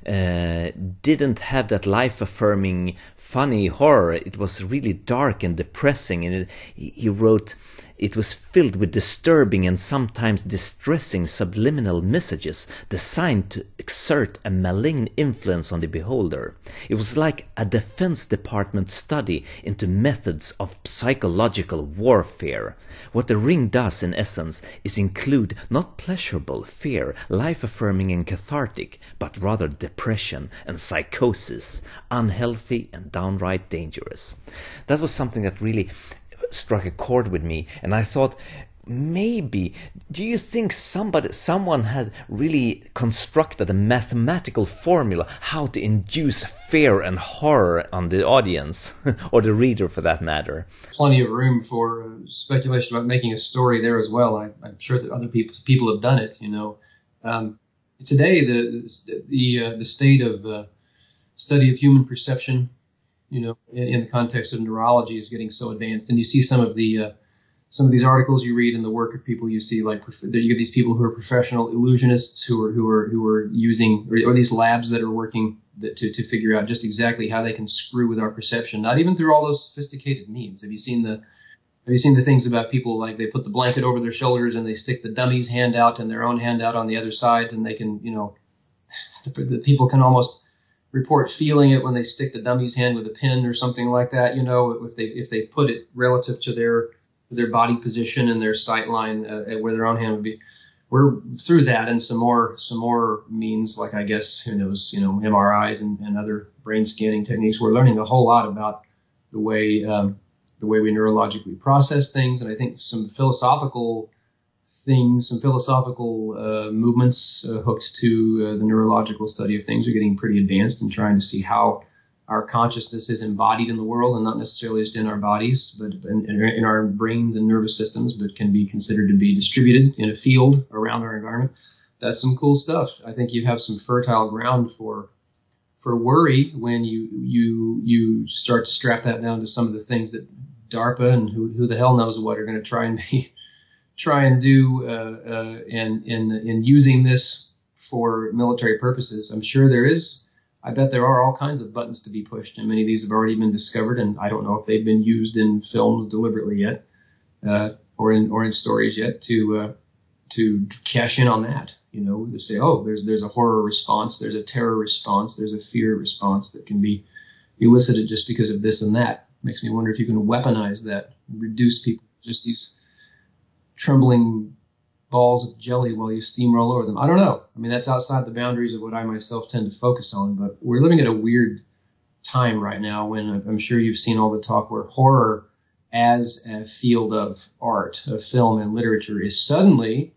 didn't have that life-affirming, funny horror. It was really dark and depressing, and he wrote, it was filled with disturbing and sometimes distressing subliminal messages designed to exert a malign influence on the beholder. It was like a Defense Department study into methods of psychological warfare. What The Ring does, in essence, is include not pleasurable fear, life-affirming and cathartic, but rather depression and psychosis, unhealthy and downright dangerous. That was something that really struck a chord with me, and I thought, maybe, do you think someone had really constructed a mathematical formula how to induce fear and horror on the audience, or the reader for that matter? Plenty of room for speculation about making a story there as well. I'm sure that other people have done it, you know. Today, the state of study of human perception, you know, in the context of neurology, is getting so advanced, and you see some of these articles you read in the work of people you see, like you get these people who are professional illusionists who are using, or these labs that are working to figure out just exactly how they can screw with our perception, not even through all those sophisticated means. Have you seen the things about people, like they put the blanket over their shoulders and they stick the dummy's hand out and their own hand out on the other side, and they can, you know, the people can almost report feeling it when they stick the dummy's hand with a pin or something like that, you know, if they put it relative to their body position and their sight line where their own hand would be. We're through that and some more means, like, I guess, who knows, you know, MRIs and other brain scanning techniques. We're learning a whole lot about the way we neurologically process things, and I think some philosophical movements hooked to the neurological study of things are getting pretty advanced, and trying to see how our consciousness is embodied in the world, and not necessarily just in our bodies, but in our brains and nervous systems, but can be considered to be distributed in a field around our environment. That's some cool stuff. I think you have some fertile ground for worry when you start to strap that down to some of the things that DARPA and who the hell knows what are going to try and do in using this for military purposes. I'm sure I bet there are all kinds of buttons to be pushed, and many of these have already been discovered, and I don't know if they've been used in films deliberately yet, or in stories yet, to cash in on that. You know, to say, oh, there's a horror response, there's a terror response, there's a fear response that can be elicited just because of this and that. Makes me wonder if you can weaponize that, reduce people to just these trembling balls of jelly while you steamroll over them. I don't know. I mean, that's outside the boundaries of what I myself tend to focus on, but we're living at a weird time right now when I'm sure you've seen all the talk where horror as a field of art, of film and literature, is suddenly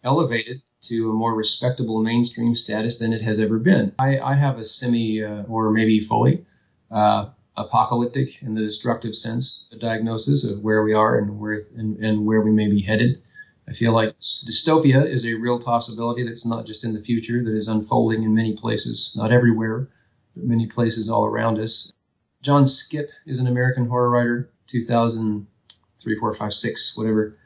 elevated to a more respectable mainstream status than it has ever been. I have a semi, or maybe fully, apocalyptic in the destructive sense, a diagnosis of where we are and where we may be headed. I feel like dystopia is a real possibility that's not just in the future, that is unfolding in many places, not everywhere, but many places all around us. John Skip is an American horror writer, 2003, 4, 5, 6, whatever.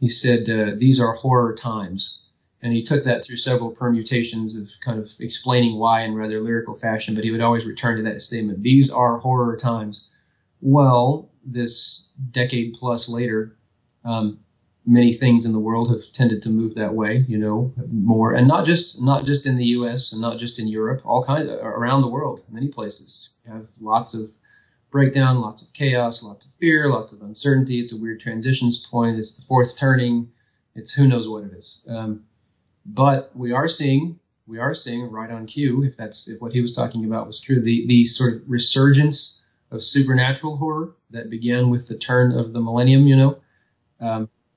He said, these are horror times. And he took that through several permutations of kind of explaining why in rather lyrical fashion, but he would always return to that statement, these are horror times. Well, this decade plus later, many things in the world have tended to move that way, you know, more, and not just in the U.S. and not just in Europe, all kinds around the world, many places have lots of breakdown, lots of chaos, lots of fear, lots of uncertainty. It's a weird transitions point. It's the fourth turning. It's who knows what it is. But we are seeing right on cue, if what he was talking about was true, the sort of resurgence of supernatural horror that began with the turn of the millennium,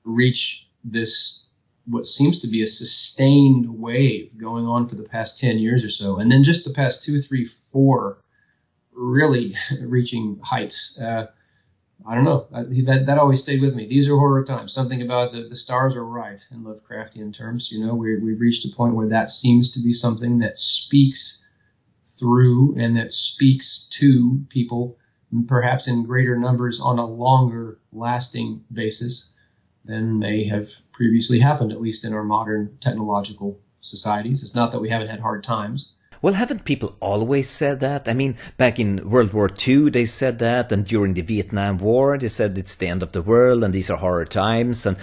reach this, what seems to be a sustained wave going on for the past 10 years or so. And then just the past 2, 3, 4 really reaching heights. I don't know. That always stayed with me. These are horror times. Something about the stars are right in Lovecraftian terms. We've reached a point where that seems to be something that speaks through and that speaks to people, perhaps in greater numbers on a longer lasting basis than may have previously happened, at least in our modern technological societies. It's not that we haven't had hard times. Well, haven't people always said that? I mean, back in World War II, they said that, and during the Vietnam War, they said it's the end of the world, and these are horror times, and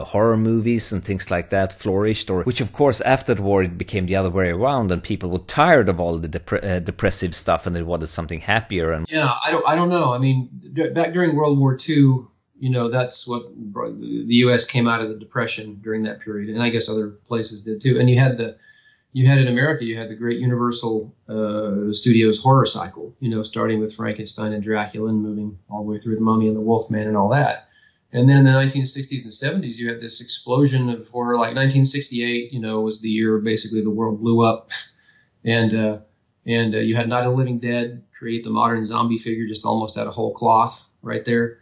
horror movies and things like that flourished, which of course, after the war, it became the other way around, and people were tired of all the depressive stuff, and they wanted something happier. And yeah, I don't know. I mean, back during World War II, that's what the U.S. came out of the Depression during that period, and I guess other places did too. And you had in America, you had the great Universal Studios horror cycle, starting with Frankenstein and Dracula and moving all the way through The Mummy and The Wolfman and all that. And then in the 1960s and 70s, you had this explosion of horror. Like 1968, was the year basically the world blew up, and you had Night of the Living Dead create the modern zombie figure just almost out of whole cloth right there,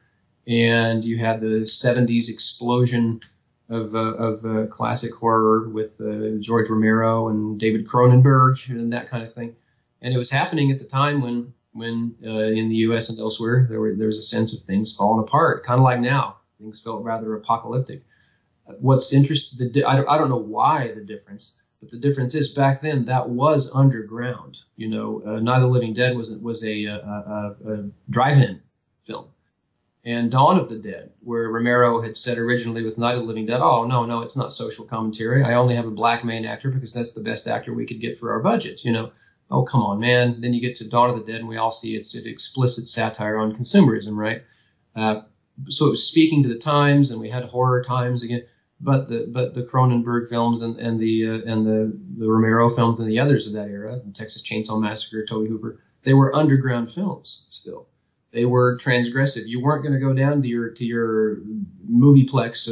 and you had the 70s explosion of classic horror with George Romero and David Cronenberg and that kind of thing. And it was happening at the time when in the U.S. and elsewhere there was a sense of things falling apart, kind of like now. Things felt rather apocalyptic. What's interesting, I don't know why the difference, but the difference is back then that was underground. Night of the Living Dead was a drive-in film. And Dawn of the Dead, where Romero had said originally with Night of the Living Dead, oh, no, it's not social commentary. I only have a black main actor because that's the best actor we could get for our budget, Oh, come on, man. Then you get to Dawn of the Dead and we all see it's an explicit satire on consumerism, right? So it was speaking to the times, and we had horror times again. But the Cronenberg films and the Romero films and the others of that era, Texas Chainsaw Massacre, Tobe Hooper, they were underground films still. They were transgressive. You weren't going to go down to your movieplex,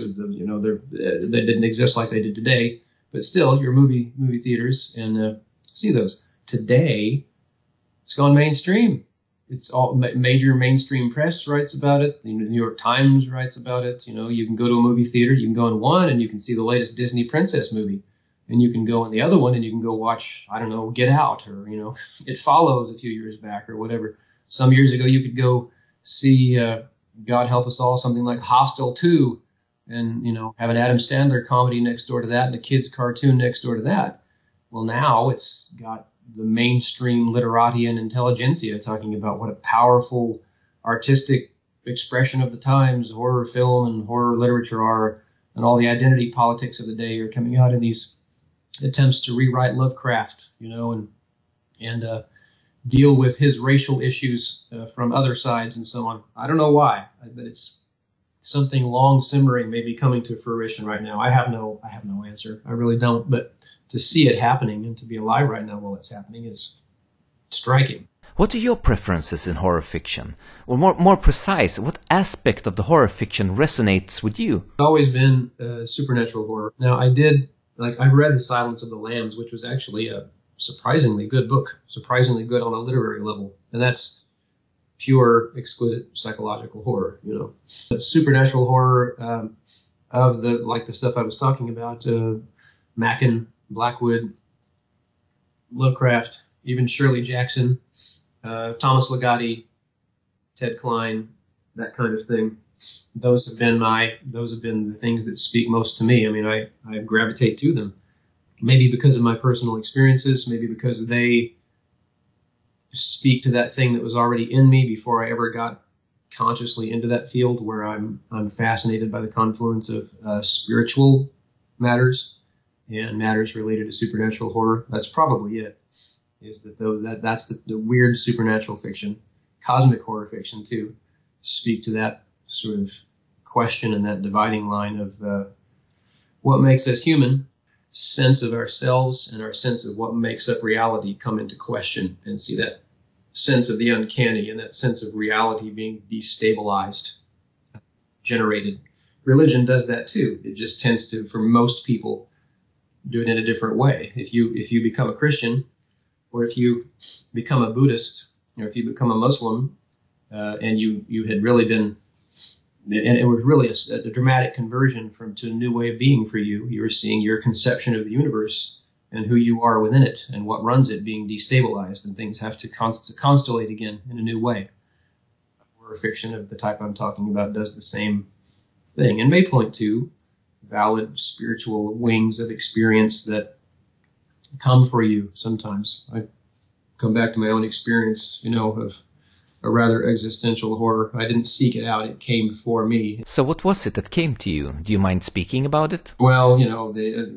they didn't exist like they did today. But still, your movie theaters and see those. Today, it's gone mainstream. It's all major mainstream press writes about it. The New York Times writes about it. You can go to a movie theater. You can go in one and you can see the latest Disney princess movie, and you can go in the other one and you can go watch, I don't know, Get Out, or It Follows a few years back or whatever. Some years ago, you could go see, God help us all, something like Hostel 2, and, have an Adam Sandler comedy next door to that and a kid's cartoon next door to that. Well, now it's got the mainstream literati and intelligentsia talking about what a powerful artistic expression of the times horror film and horror literature are, and all the identity politics of the day are coming out in these attempts to rewrite Lovecraft, and deal with his racial issues from other sides and so on. I don't know why, but it's something long simmering, maybe coming to fruition right now. I have no answer. I really don't. But to see it happening and to be alive right now while it's happening is striking. What are your preferences in horror fiction? Or more precise, what aspect of the horror fiction resonates with you? It's always been supernatural horror. Now, I've read The Silence of the Lambs, which was actually a surprisingly good book, surprisingly good on a literary level. And that's pure, exquisite psychological horror, But supernatural horror of the stuff I was talking about, Mackin, Blackwood, Lovecraft, even Shirley Jackson, Thomas Ligotti, Ted Klein, that kind of thing. Those have been the things that speak most to me. I mean, I gravitate to them. Maybe because of my personal experiences, maybe because they speak to that thing that was already in me before I ever got consciously into that field, where I'm fascinated by the confluence of spiritual matters and matters related to supernatural horror. That's probably it. Is that that's the weird supernatural fiction cosmic horror fiction too speak to that sort of question and that dividing line of what makes us human, sense of ourselves and our sense of what makes up reality come into question, and see that sense of the uncanny and that sense of reality being destabilized, generated. Religion does that too. It just tends to, for most people, do it in a different way. If you become a Christian, or if you become a Buddhist, or if you become a Muslim, and you had really been, and it was really a dramatic conversion to a new way of being for you. You were seeing your conception of the universe and who you are within it and what runs it being destabilized, and things have to constellate again in a new way. Horror fiction of the type I'm talking about does the same thing, and may point to valid spiritual wings of experience that come for you sometimes. I come back to my own experience, of a rather existential horror. I didn't seek it out, it came for me. So what was it that came to you? Do you mind speaking about it? Well,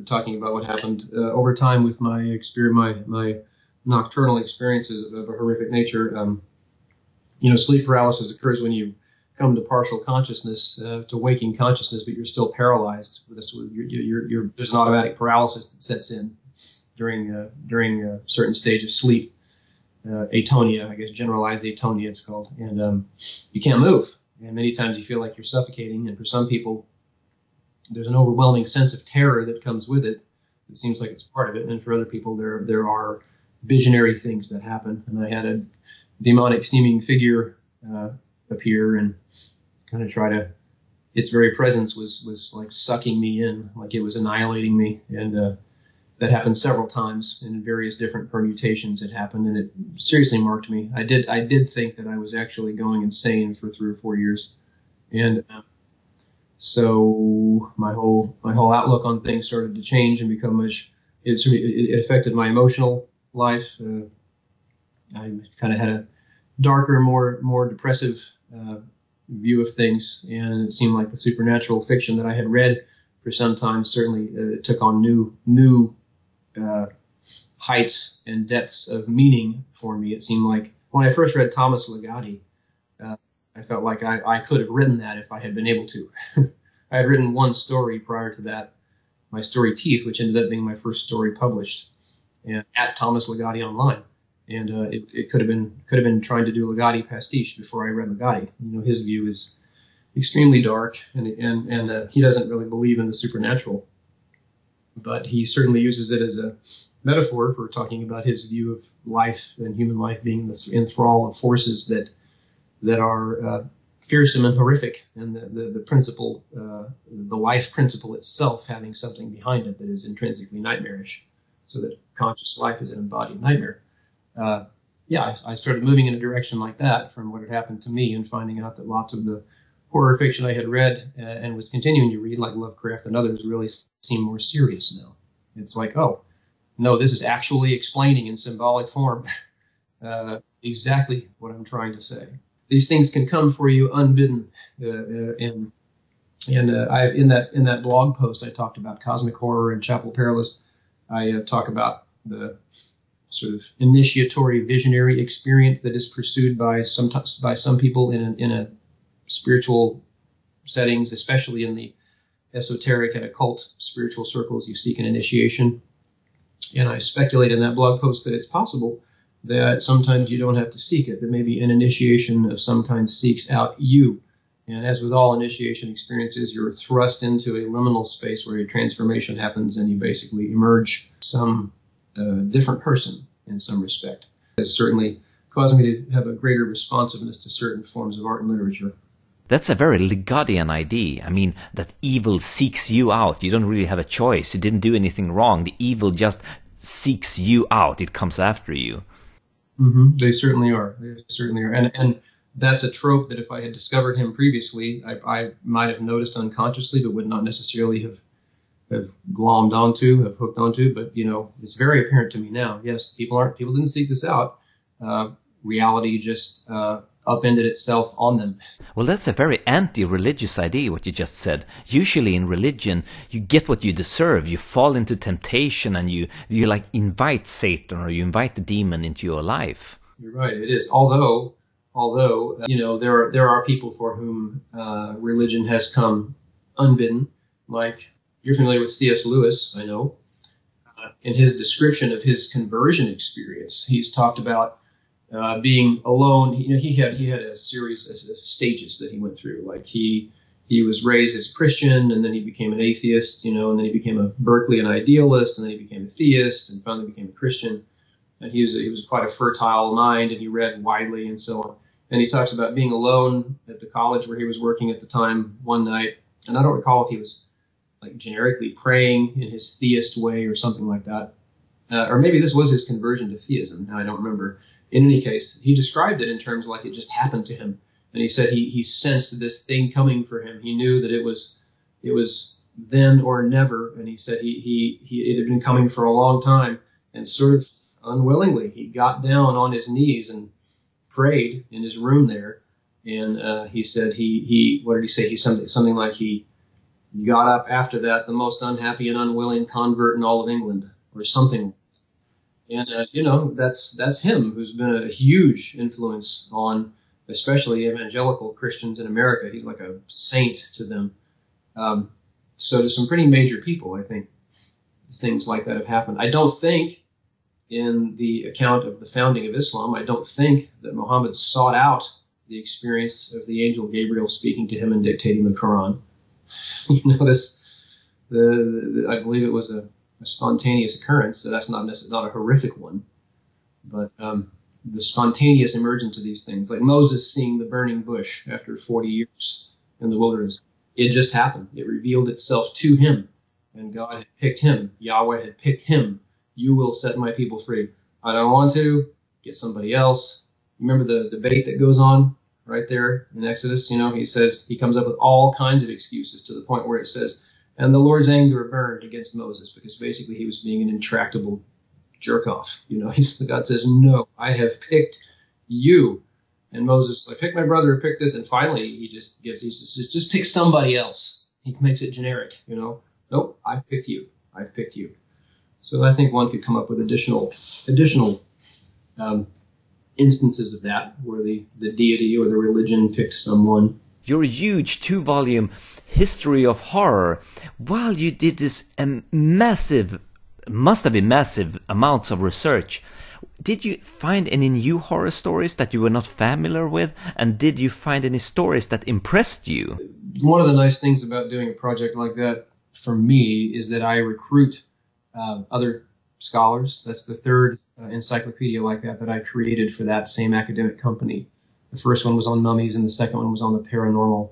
talking about what happened over time with my nocturnal experiences of a horrific nature. Sleep paralysis occurs when you come to partial consciousness, to waking consciousness, but you're still paralyzed. There's an automatic paralysis that sets in during a certain stage of sleep. Atonia, I guess, generalized atonia it's called, and you can't move, and many times you feel like you're suffocating, and for some people there's an overwhelming sense of terror that comes with it. It seems like it's part of it, and for other people there are visionary things that happen, and I had a demonic seeming figure appear and kind of its very presence was like sucking me in, like it was annihilating me, and that happened several times in various different permutations. It happened, and it seriously marked me. I did think that I was actually going insane for 3 or 4 years, and so my whole outlook on things started to change and become it affected my emotional life. I kind of had a darker, more depressive view of things, and it seemed like the supernatural fiction that I had read for some time certainly took on new heights and depths of meaning for me. It seemed like when I first read Thomas Ligotti, I felt like I could have written that if I had been able to. I had written one story prior to that, my story Teeth, which ended up being my first story published at Thomas Ligotti Online. And it could have been trying to do Ligotti pastiche before I read Ligotti. His view is extremely dark, and he doesn't really believe in the supernatural, but he certainly uses it as a metaphor for talking about his view of life and human life being in thrall of forces that are fearsome and horrific, and the principle, the life principle itself, having something behind it that is intrinsically nightmarish, so that conscious life is an embodied nightmare. I started moving in a direction like that from what had happened to me, and finding out that lots of the horror fiction I had read and was continuing to read, like Lovecraft and others, really seemed more serious now. It's like, oh, no, this is actually explaining in symbolic form exactly what I'm trying to say. These things can come for you unbidden, and I've in that blog post I talked about cosmic horror and Chapel Perilous. I talk about the sort of initiatory visionary experience that is pursued by some people in a spiritual settings, especially in the esoteric and occult spiritual circles. You seek an initiation, and I speculate in that blog post that it's possible that sometimes you don't have to seek it, that maybe an initiation of some kind seeks out you. And as with all initiation experiences, you're thrust into a liminal space where your transformation happens, and you basically emerge some different person in some respect. It's certainly caused me to have a greater responsiveness to certain forms of art and literature. That's a very Ligottian idea. I mean, that evil seeks you out. You don't really have a choice. You didn't do anything wrong. The evil just seeks you out. It comes after you. Mm-hmm. They certainly are. They certainly are. And that's a trope that if I had discovered him previously, I might have noticed unconsciously, but would not necessarily have glommed onto, have hooked onto. But, it's very apparent to me now. Yes, people didn't seek this out. Reality just upended itself on them. Well, that's a very anti-religious idea, what you just said. Usually in religion, you get what you deserve. You fall into temptation, and you invite Satan, or you invite the demon into your life. You're right. It is. Although Although, there are people for whom religion has come unbidden. Like, you're familiar with C.S. Lewis, I know. In his description of his conversion experience, he's talked about being alone. He had a series of stages that he went through. Like, he was raised as a Christian, and then he became an atheist, and then he became a Berkeley an idealist, and then he became a theist, and finally became a Christian. And he was quite a fertile mind, and he read widely and so on. And he talks about being alone at the college where he was working at the time one night. And I don't recall if he was like generically praying in his theist way or something like that. Or maybe this was his conversion to theism. Now I don't remember. In any case, he described it in terms like it just happened to him. And he said he sensed this thing coming for him. He knew that it was then or never. And he said it had been coming for a long time. And sort of unwillingly, he got down on his knees and prayed in his room there. And he said what did he say? He something like he got up after that the most unhappy and unwilling convert in all of England, or something. And that's him, who's been a huge influence on especially evangelical Christians in America. He's like a saint to them. So to some pretty major people, I think things like that have happened. I don't think, in the account of the founding of Islam, I don't think that Muhammad sought out the experience of the angel Gabriel speaking to him and dictating the Quran. I believe it was a spontaneous occurrence. So that's not a horrific one, but the spontaneous emergence of these things, like Moses seeing the burning bush after 40 years in the wilderness, it just happened. It revealed itself to him, and God had picked him. Yahweh had picked him. You will set my people free. I don't want to. Get somebody else. Remember the debate that goes on right there in Exodus? He comes up with all kinds of excuses to the point where it says, and the Lord's anger burned against Moses, because basically he was being an intractable jerk off. God says, no, I have picked you. And Moses, pick my brother, or pick this. And finally he says, just pick somebody else. He makes it generic, Nope, I've picked you. I've picked you. So I think one could come up with additional instances of that, where the deity or the religion picked someone. Your huge 2-volume history of horror, while you did this must have been massive amounts of research, did you find any new horror stories that you were not familiar with? And did you find any stories that impressed you? One of the nice things about doing a project like that for me is that I recruit other scholars. That's the third encyclopedia like that I created for that same academic company. The first one was on mummies, and the second one was on the paranormal.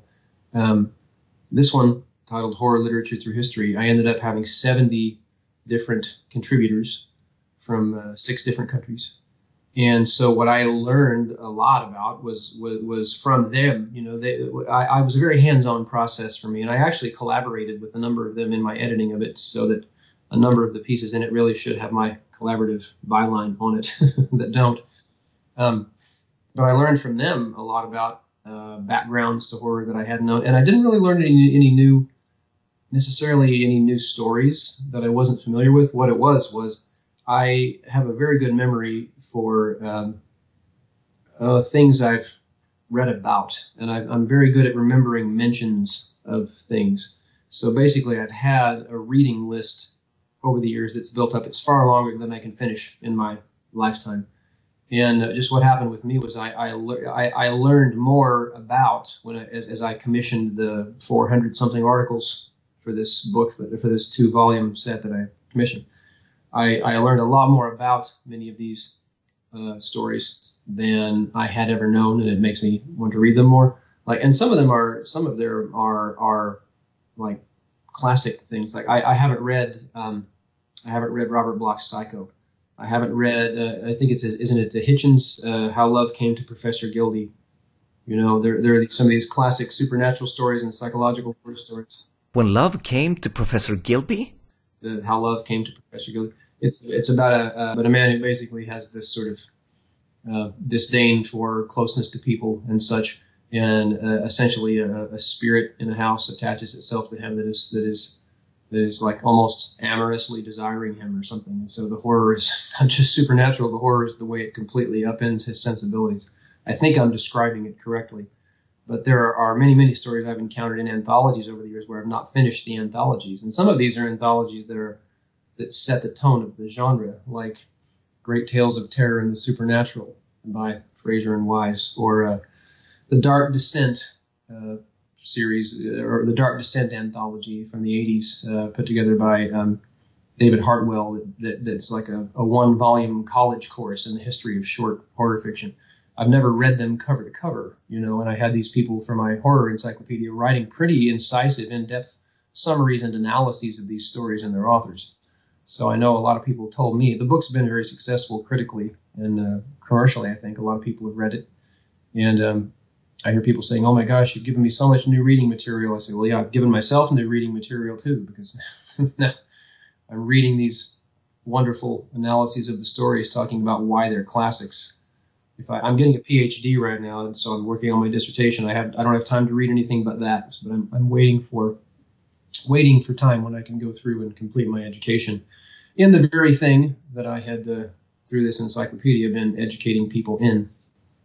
This one, titled Horror Literature Through History, I ended up having 70 different contributors from 6 different countries. And so what I learned a lot about was from them. I was a very hands-on process for me, and I actually collaborated with a number of them in my editing of it, so that a number of the pieces in it really should have my collaborative byline on it that don't. But I learned from them a lot about backgrounds to horror that I hadn't known, and I didn't really learn any new stories that I wasn't familiar with. What it was I have a very good memory for things I've read about, and I'm very good at remembering mentions of things. So basically, I've had a reading list over the years that's built up. It's far longer than I can finish in my lifetime. And just what happened with me was I learned more about as I commissioned the 400-something articles for this book, for this 2-volume set that I commissioned. I learned a lot more about many of these stories than I had ever known, and it makes me want to read them more. And some of them are like classic things. Like I haven't read Robert Bloch's Psycho. I haven't read, I think isn't it the Hitchens, How Love Came to Professor Gildy. There are some of these classic supernatural stories and psychological horror stories. When Love Came to Professor Gilby? How Love Came to Professor Gildy. It's about a man who basically has this sort of disdain for closeness to people and such, and essentially a spirit in a house attaches itself to him that is like almost amorously desiring him or something. And so the horror is not just supernatural, the horror is the way it completely upends his sensibilities. I think I'm describing it correctly. But there are many, many stories I've encountered in anthologies over the years where I've not finished the anthologies. And some of these are anthologies that set the tone of the genre, like Great Tales of Terror and the Supernatural by Fraser and Wise, or the Dark Descent series, or the Dark Descent anthology from the 80s, put together by David Hartwell. That's like a one-volume college course in the history of short horror fiction. I've never read them cover to cover, and I had these people for my horror encyclopedia writing pretty incisive, in-depth summaries and analyses of these stories and their authors. So I know a lot of people told me the book's been very successful critically and commercially. I think a lot of people have read it, and I hear people saying, "Oh my gosh, you've given me so much new reading material." I say, "Well, yeah, I've given myself new reading material too, because now I'm reading these wonderful analyses of the stories, talking about why they're classics." I'm getting a PhD right now, and so I'm working on my dissertation. I don't have time to read anything but that, but I'm waiting for time when I can go through and complete my education in the very thing that I had through this encyclopedia been educating people in.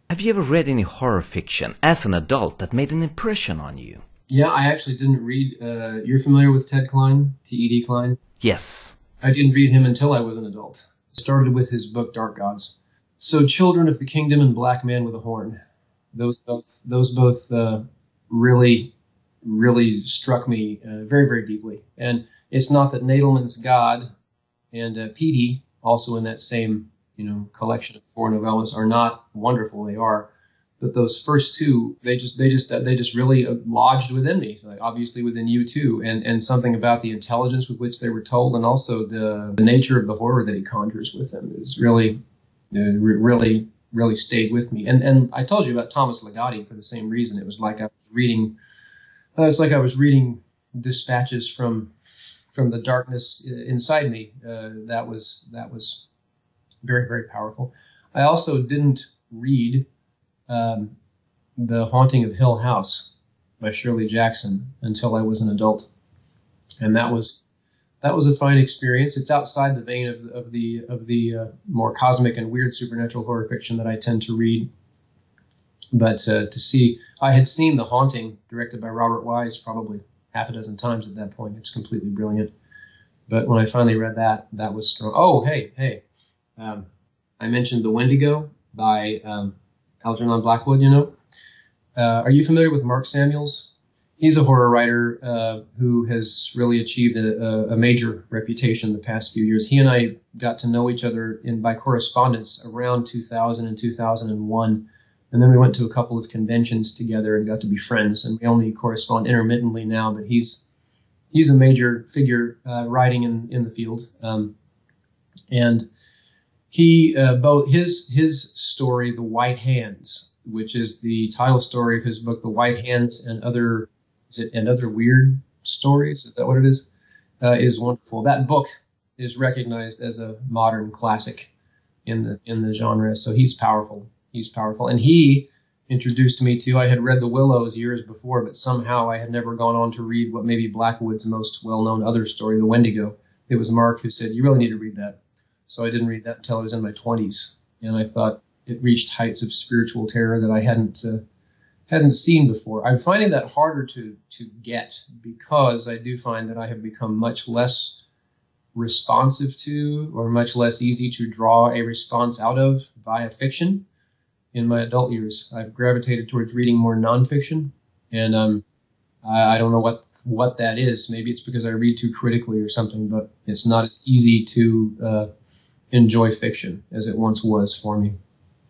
Have you ever read any horror fiction as an adult that made an impression on you? Yeah, I actually didn't read. You're familiar with Ted Klein, T.E.D. Klein? Yes. I didn't read him until I was an adult. I started with his book Dark Gods. So Children of the Kingdom and Black Man with a Horn. Those both really, really struck me very, very deeply. And it's not that Nadelman's God and Petey, also in that same collection of 4 novellas, are not wonderful. They are, but those first 2, they just really lodged within me. So, like, obviously within you too, and something about the intelligence with which they were told, and also the nature of the horror that he conjures with them is really. Really stayed with me, and I told you about Thomas Ligotti for the same reason. It was like I was reading dispatches from the darkness inside me. That was very, very powerful. I also didn't read The Haunting of Hill House by Shirley Jackson until I was an adult, and that was a fine experience. It's outside the vein of the more cosmic and weird supernatural horror fiction that I tend to read. But I had seen The Haunting, directed by Robert Wise, probably half a dozen times at that point. It's completely brilliant. But when I finally read that was strong. Oh, hey. I mentioned The Wendigo by Algernon Blackwood, Are you familiar with Mark Samuels? He's a horror writer who has really achieved a major reputation the past few years. He and I got to know each other by correspondence around 2000 and 2001, and then we went to a couple of conventions together and got to be friends. And we only correspond intermittently now, but he's a major figure writing in the field. And he his story, The White Hands, which is the title story of his book, The White Hands and Other Weird Stories, is that what it is wonderful. That book is recognized as a modern classic in the genre, so he's powerful. And he introduced me to, I had read The Willows years before, but somehow I had never gone on to read what may be Blackwood's most well-known other story, The Wendigo. It was Mark who said, "You really need to read that." So I didn't read that until I was in my 20s, and I thought it reached heights of spiritual terror that I hadn't seen before. I'm finding that harder to get, because I do find that I have become much less responsive to, or much less easy to draw a response out of via fiction in my adult years. I've gravitated towards reading more nonfiction, and I don't know what that is. Maybe it's because I read too critically or something, but it's not as easy to enjoy fiction as it once was for me.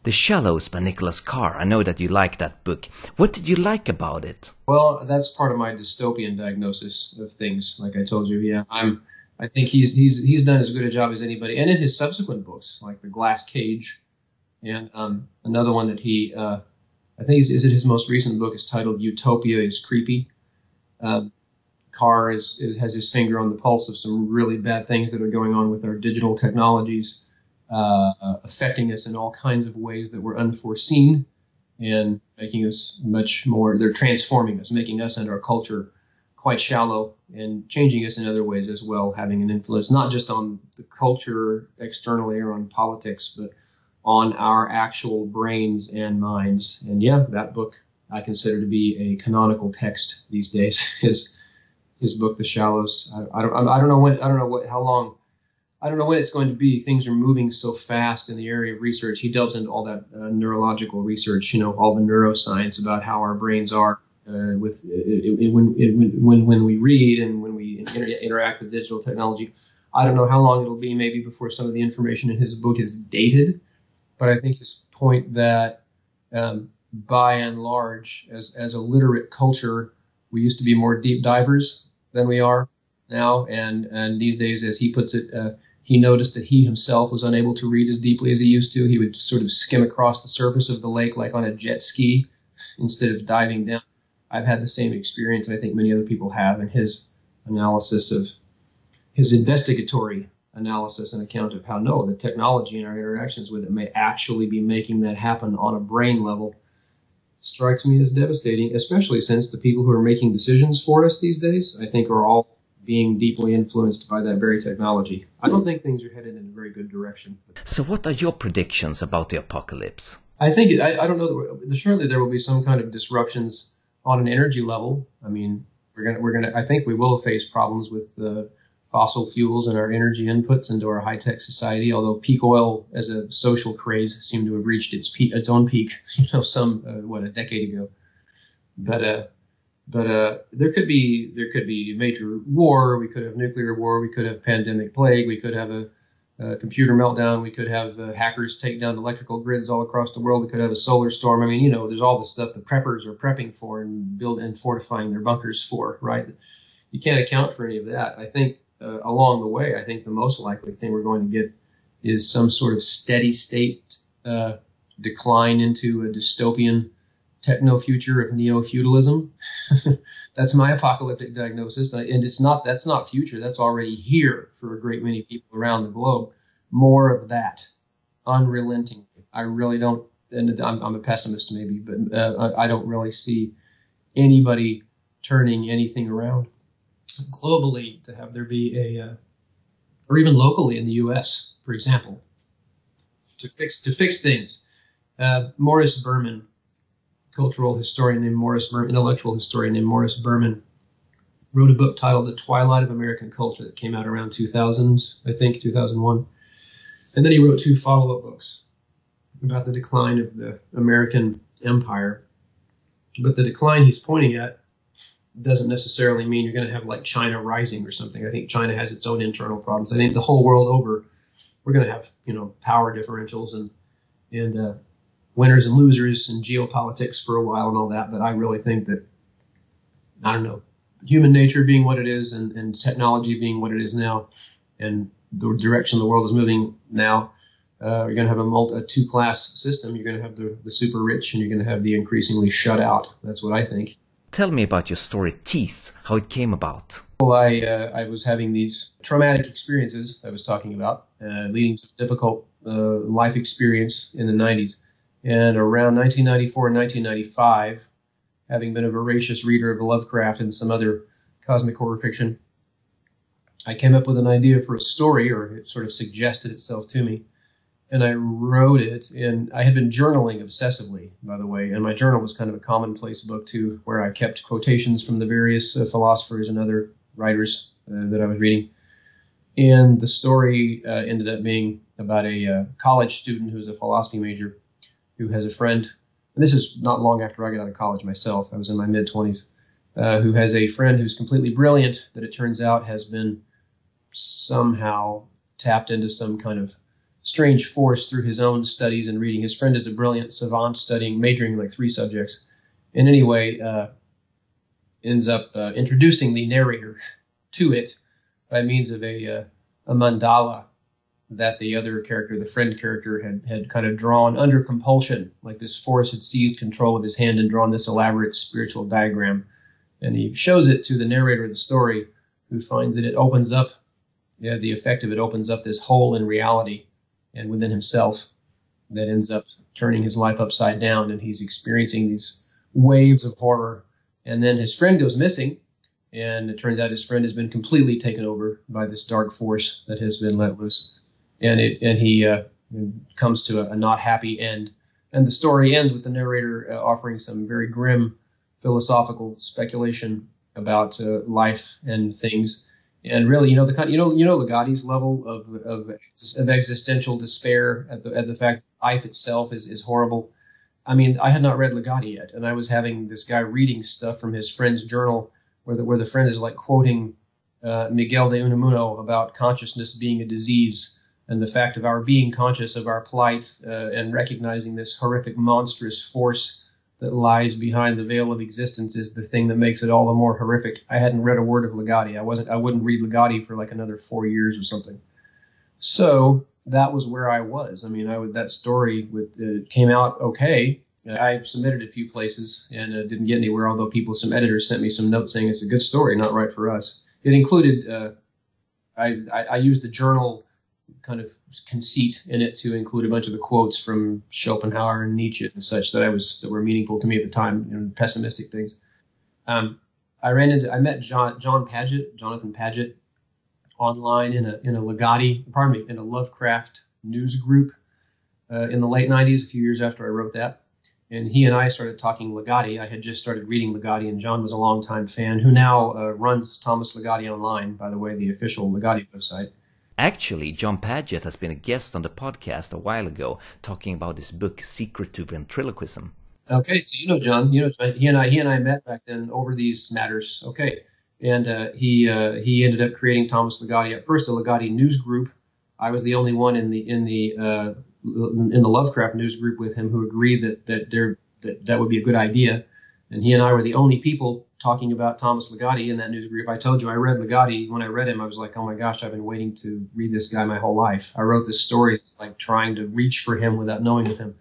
The Shallows by Nicholas Carr. I know that you like that book. What did you like about it? Well, that's part of my dystopian diagnosis of things. Like I told you, yeah, I think he's done as good a job as anybody. And in his subsequent books, like The Glass Cage, and another one that he, I think is it his most recent book is titled Utopia is Creepy. Carr has his finger on the pulse of some really bad things that are going on with our digital technologies, affecting us in all kinds of ways that were unforeseen, and making us much more, they're transforming us, making us and our culture quite shallow, and changing us in other ways as well, having an influence not just on the culture externally or on politics, but on our actual brains and minds. And yeah, that book I consider to be a canonical text these days. His book, The Shallows. I don't know when it's going to be. Things are moving so fast in the area of research. He delves into all that neurological research, all the neuroscience about how our brains are when we read and when we interact with digital technology. I don't know how long it'll be, maybe before some of the information in his book is dated. But I think his point that by and large, as a literate culture, we used to be more deep divers than we are now. And these days, as he puts it, he noticed that he himself was unable to read as deeply as he used to. He would sort of skim across the surface of the lake like on a jet ski instead of diving down. I've had the same experience. I think many other people have. And his analysis of his investigatory analysis and account of how the technology and our interactions with it may actually be making that happen on a brain level strikes me as devastating, especially since the people who are making decisions for us these days, I think, are all being deeply influenced by that very technology. I don't think things are headed in a very good direction. So what are your predictions about the apocalypse? I think, I don't know, surely there will be some kind of disruptions on an energy level. I mean, I think we will face problems with fossil fuels and our energy inputs into our high-tech society, although peak oil as a social craze seemed to have reached its own peak, a decade ago. But there could be major war. We could have nuclear war. We could have pandemic plague. We could have a computer meltdown. We could have hackers take down electrical grids all across the world. We could have a solar storm. I mean, there's all the stuff the preppers are prepping for and fortifying their bunkers for, right? You can't account for any of that. I think along the way, I think the most likely thing we're going to get is some sort of steady state decline into a dystopian techno-future of neo-feudalism. That's my apocalyptic diagnosis. And that's not future. That's already here for a great many people around the globe. More of that, unrelenting. I really don't, and I'm a pessimist maybe, but I don't really see anybody turning anything around globally to have there be or even locally in the U.S., for example, to fix things. Morris Berman, intellectual historian named Morris Berman, wrote a book titled The Twilight of American Culture that came out around 2000, I think, 2001. And then he wrote 2 follow-up books about the decline of the American empire. But the decline he's pointing at doesn't necessarily mean you're going to have like China rising or something. I think China has its own internal problems. I think the whole world over, we're going to have, power differentials and winners and losers and geopolitics for a while and all that. But I really think that, human nature being what it is and technology being what it is now and the direction the world is moving now, you're going to have a 2-class system. You're going to have the super rich and you're going to have the increasingly shut out. That's what I think. Tell me about your story, Teeth, how it came about. Well, I was having these traumatic experiences I was talking about, leading to a difficult life experience in the 90s. And around 1994 and 1995, having been a voracious reader of Lovecraft and some other cosmic horror fiction, I came up with an idea for a story, or it sort of suggested itself to me. And I wrote it, and I had been journaling obsessively, by the way, and my journal was kind of a commonplace book, too, where I kept quotations from the various philosophers and other writers that I was reading. And the story ended up being about a college student who's a philosophy major who has a friend, and this is not long after I got out of college myself, I was in my mid-20s, who has a friend who's completely brilliant, that it turns out has been somehow tapped into some kind of strange force through his own studies and reading. His friend is a brilliant savant majoring in like 3 subjects. And anyway, ends up introducing the narrator to it by means of a mandala that the other character, the friend character, had kind of drawn under compulsion. Like this force had seized control of his hand and drawn this elaborate spiritual diagram. And he shows it to the narrator of the story, who finds that it opens up, the effect of it opens up this hole in reality and within himself that ends up turning his life upside down, and he's experiencing these waves of horror. And then his friend goes missing, and it turns out his friend has been completely taken over by this dark force that has been let loose. And he comes to a not happy end. And the story ends with the narrator offering some very grim philosophical speculation about life and things. And really, you know Ligotti's level of existential despair at the fact that life itself is horrible. I mean, I had not read Ligotti yet, and I was having this guy reading stuff from his friend's journal where the friend is like quoting Miguel de Unamuno about consciousness being a disease and the fact of our being conscious of our plight and recognizing this horrific, monstrous force that lies behind the veil of existence is the thing that makes it all the more horrific. I hadn't read a word of Ligotti. I wouldn't read Ligotti for like another 4 years or something. So that was where I was. I mean, that story came out okay. I submitted a few places and didn't get anywhere, although some editors sent me some notes saying it's a good story, not right for us. It included, I used the journal kind of conceit in it to include a bunch of the quotes from Schopenhauer and Nietzsche and such that were meaningful to me at the time, pessimistic things. I met Jonathan Paget online in a Lovecraft news group in the late 90s, a few years after I wrote that. And he and I started talking Ligotti. I had just started reading Ligotti, and John was a longtime fan, who now runs Thomas Ligotti Online, by the way, the official Ligotti website. Actually, John Paget has been a guest on the podcast a while ago, talking about his book, Secret to Ventriloquism. Okay, so John. He and I met back then over these matters. Okay, and he ended up creating Thomas Ligotti. At first, a Ligotti news group. I was the only one in the Lovecraft news group with him who agreed that would be a good idea. And he and I were the only people talking about Thomas Ligotti in that news group. I told you I read Ligotti. When I read him, I was like, oh my gosh, I've been waiting to read this guy my whole life. I wrote this story that's like trying to reach for him without knowing of him.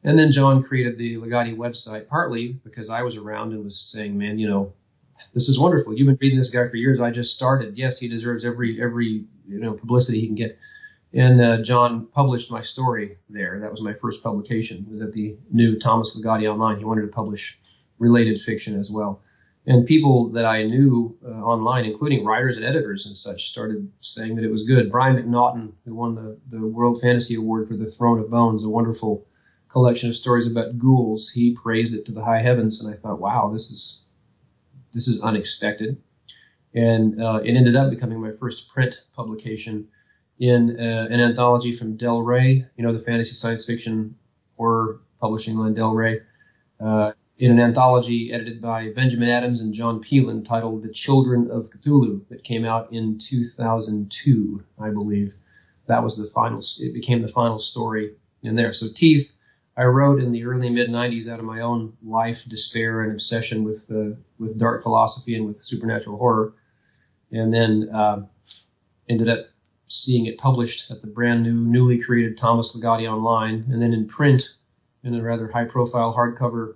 And then John created the Ligotti website, partly because I was around and was saying, man, this is wonderful. You've been reading this guy for years. I just started. Yes, he deserves every publicity he can get. And John published my story there. That was my first publication. It was at the new Thomas Ligotti Online. He wanted to publish related fiction as well. And people that I knew online, including writers and editors and such, started saying that it was good. Brian McNaughton, who won the World Fantasy Award for The Throne of Bones, a wonderful collection of stories about ghouls, he praised it to the high heavens. And I thought, wow, this is unexpected. And it ended up becoming my first print publication in an anthology from Del Rey, the fantasy science fiction horror publishing line Del Rey, in an anthology edited by Benjamin Adams and John Peelin titled The Children of Cthulhu that came out in 2002, I believe. That was it became the final story in there. So Teeth, I wrote in the early mid-90s out of my own life, despair, and obsession with dark philosophy and with supernatural horror, and then ended up seeing it published at the brand newly created Thomas Ligotti Online, and then in print in a rather high-profile hardcover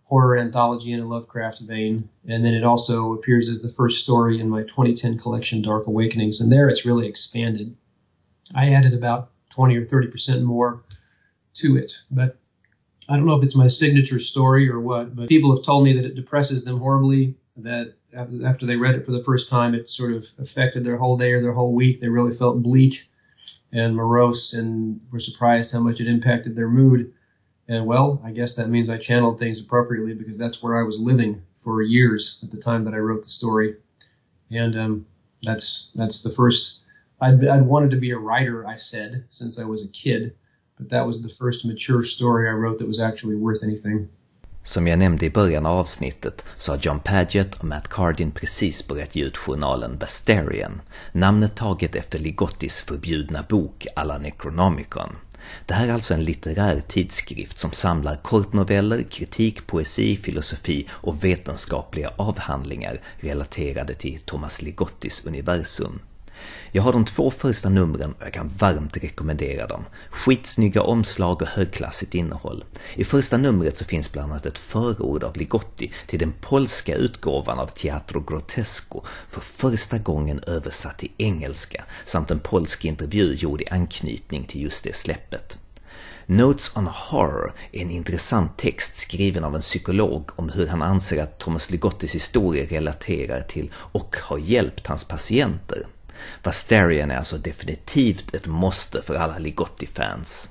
horror anthology in a Lovecraft vein. And then it also appears as the first story in my 2010 collection, Dark Awakenings, and there it's really expanded. I added about 20 or 30% more to it, but I don't know if it's my signature story or what, but people have told me that it depresses them horribly, that after they read it for the first time, it sort of affected their whole day or their whole week. They really felt bleak and morose and were surprised how much it impacted their mood. And well, I guess that means I channeled things appropriately because that's where I was living for years at the time that I wrote the story. And that's the first. I'd wanted to be a writer, I said, since I was a kid, but that was the first mature story I wrote that was actually worth anything. Som jag nämnde i början av avsnittet så har John Paget och Matt Cardin precis börjat ge ut journalen Bastarian, namnet taget efter Ligottis förbjudna bok Alla Necronomicon. Det här är alltså en litterär tidskrift som samlar kortnoveller, kritik, poesi, filosofi och vetenskapliga avhandlingar relaterade till Thomas Ligottis universum. Jag har de 2 första numren och jag kan varmt rekommendera dem. Skitsnygga omslag och högklassigt innehåll. I första numret så finns bland annat ett förord av Ligotti till den polska utgåvan av Teatro Grotesco, för första gången översatt till engelska, samt en polsk intervju gjord i anknytning till just det släppet. Notes on Horror är en intressant text skriven av en psykolog om hur han anser att Thomas Ligottis historia relaterar till och har hjälpt hans patienter. Vasterian är alltså definitivt ett måste för alla Ligotti-fans.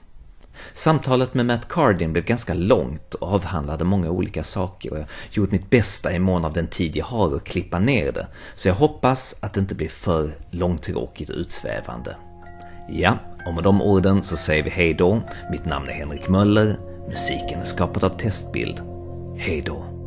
Samtalet med Matt Cardin blev ganska långt och avhandlade många olika saker och jag har gjort mitt bästa i mån av den tid jag har att klippa ner det, så jag hoppas att det inte blir för långtråkigt och utsvävande. Ja, och med de orden så säger vi hej då. Mitt namn är Henrik Möller, musiken är skapad av Testbild. Hej då!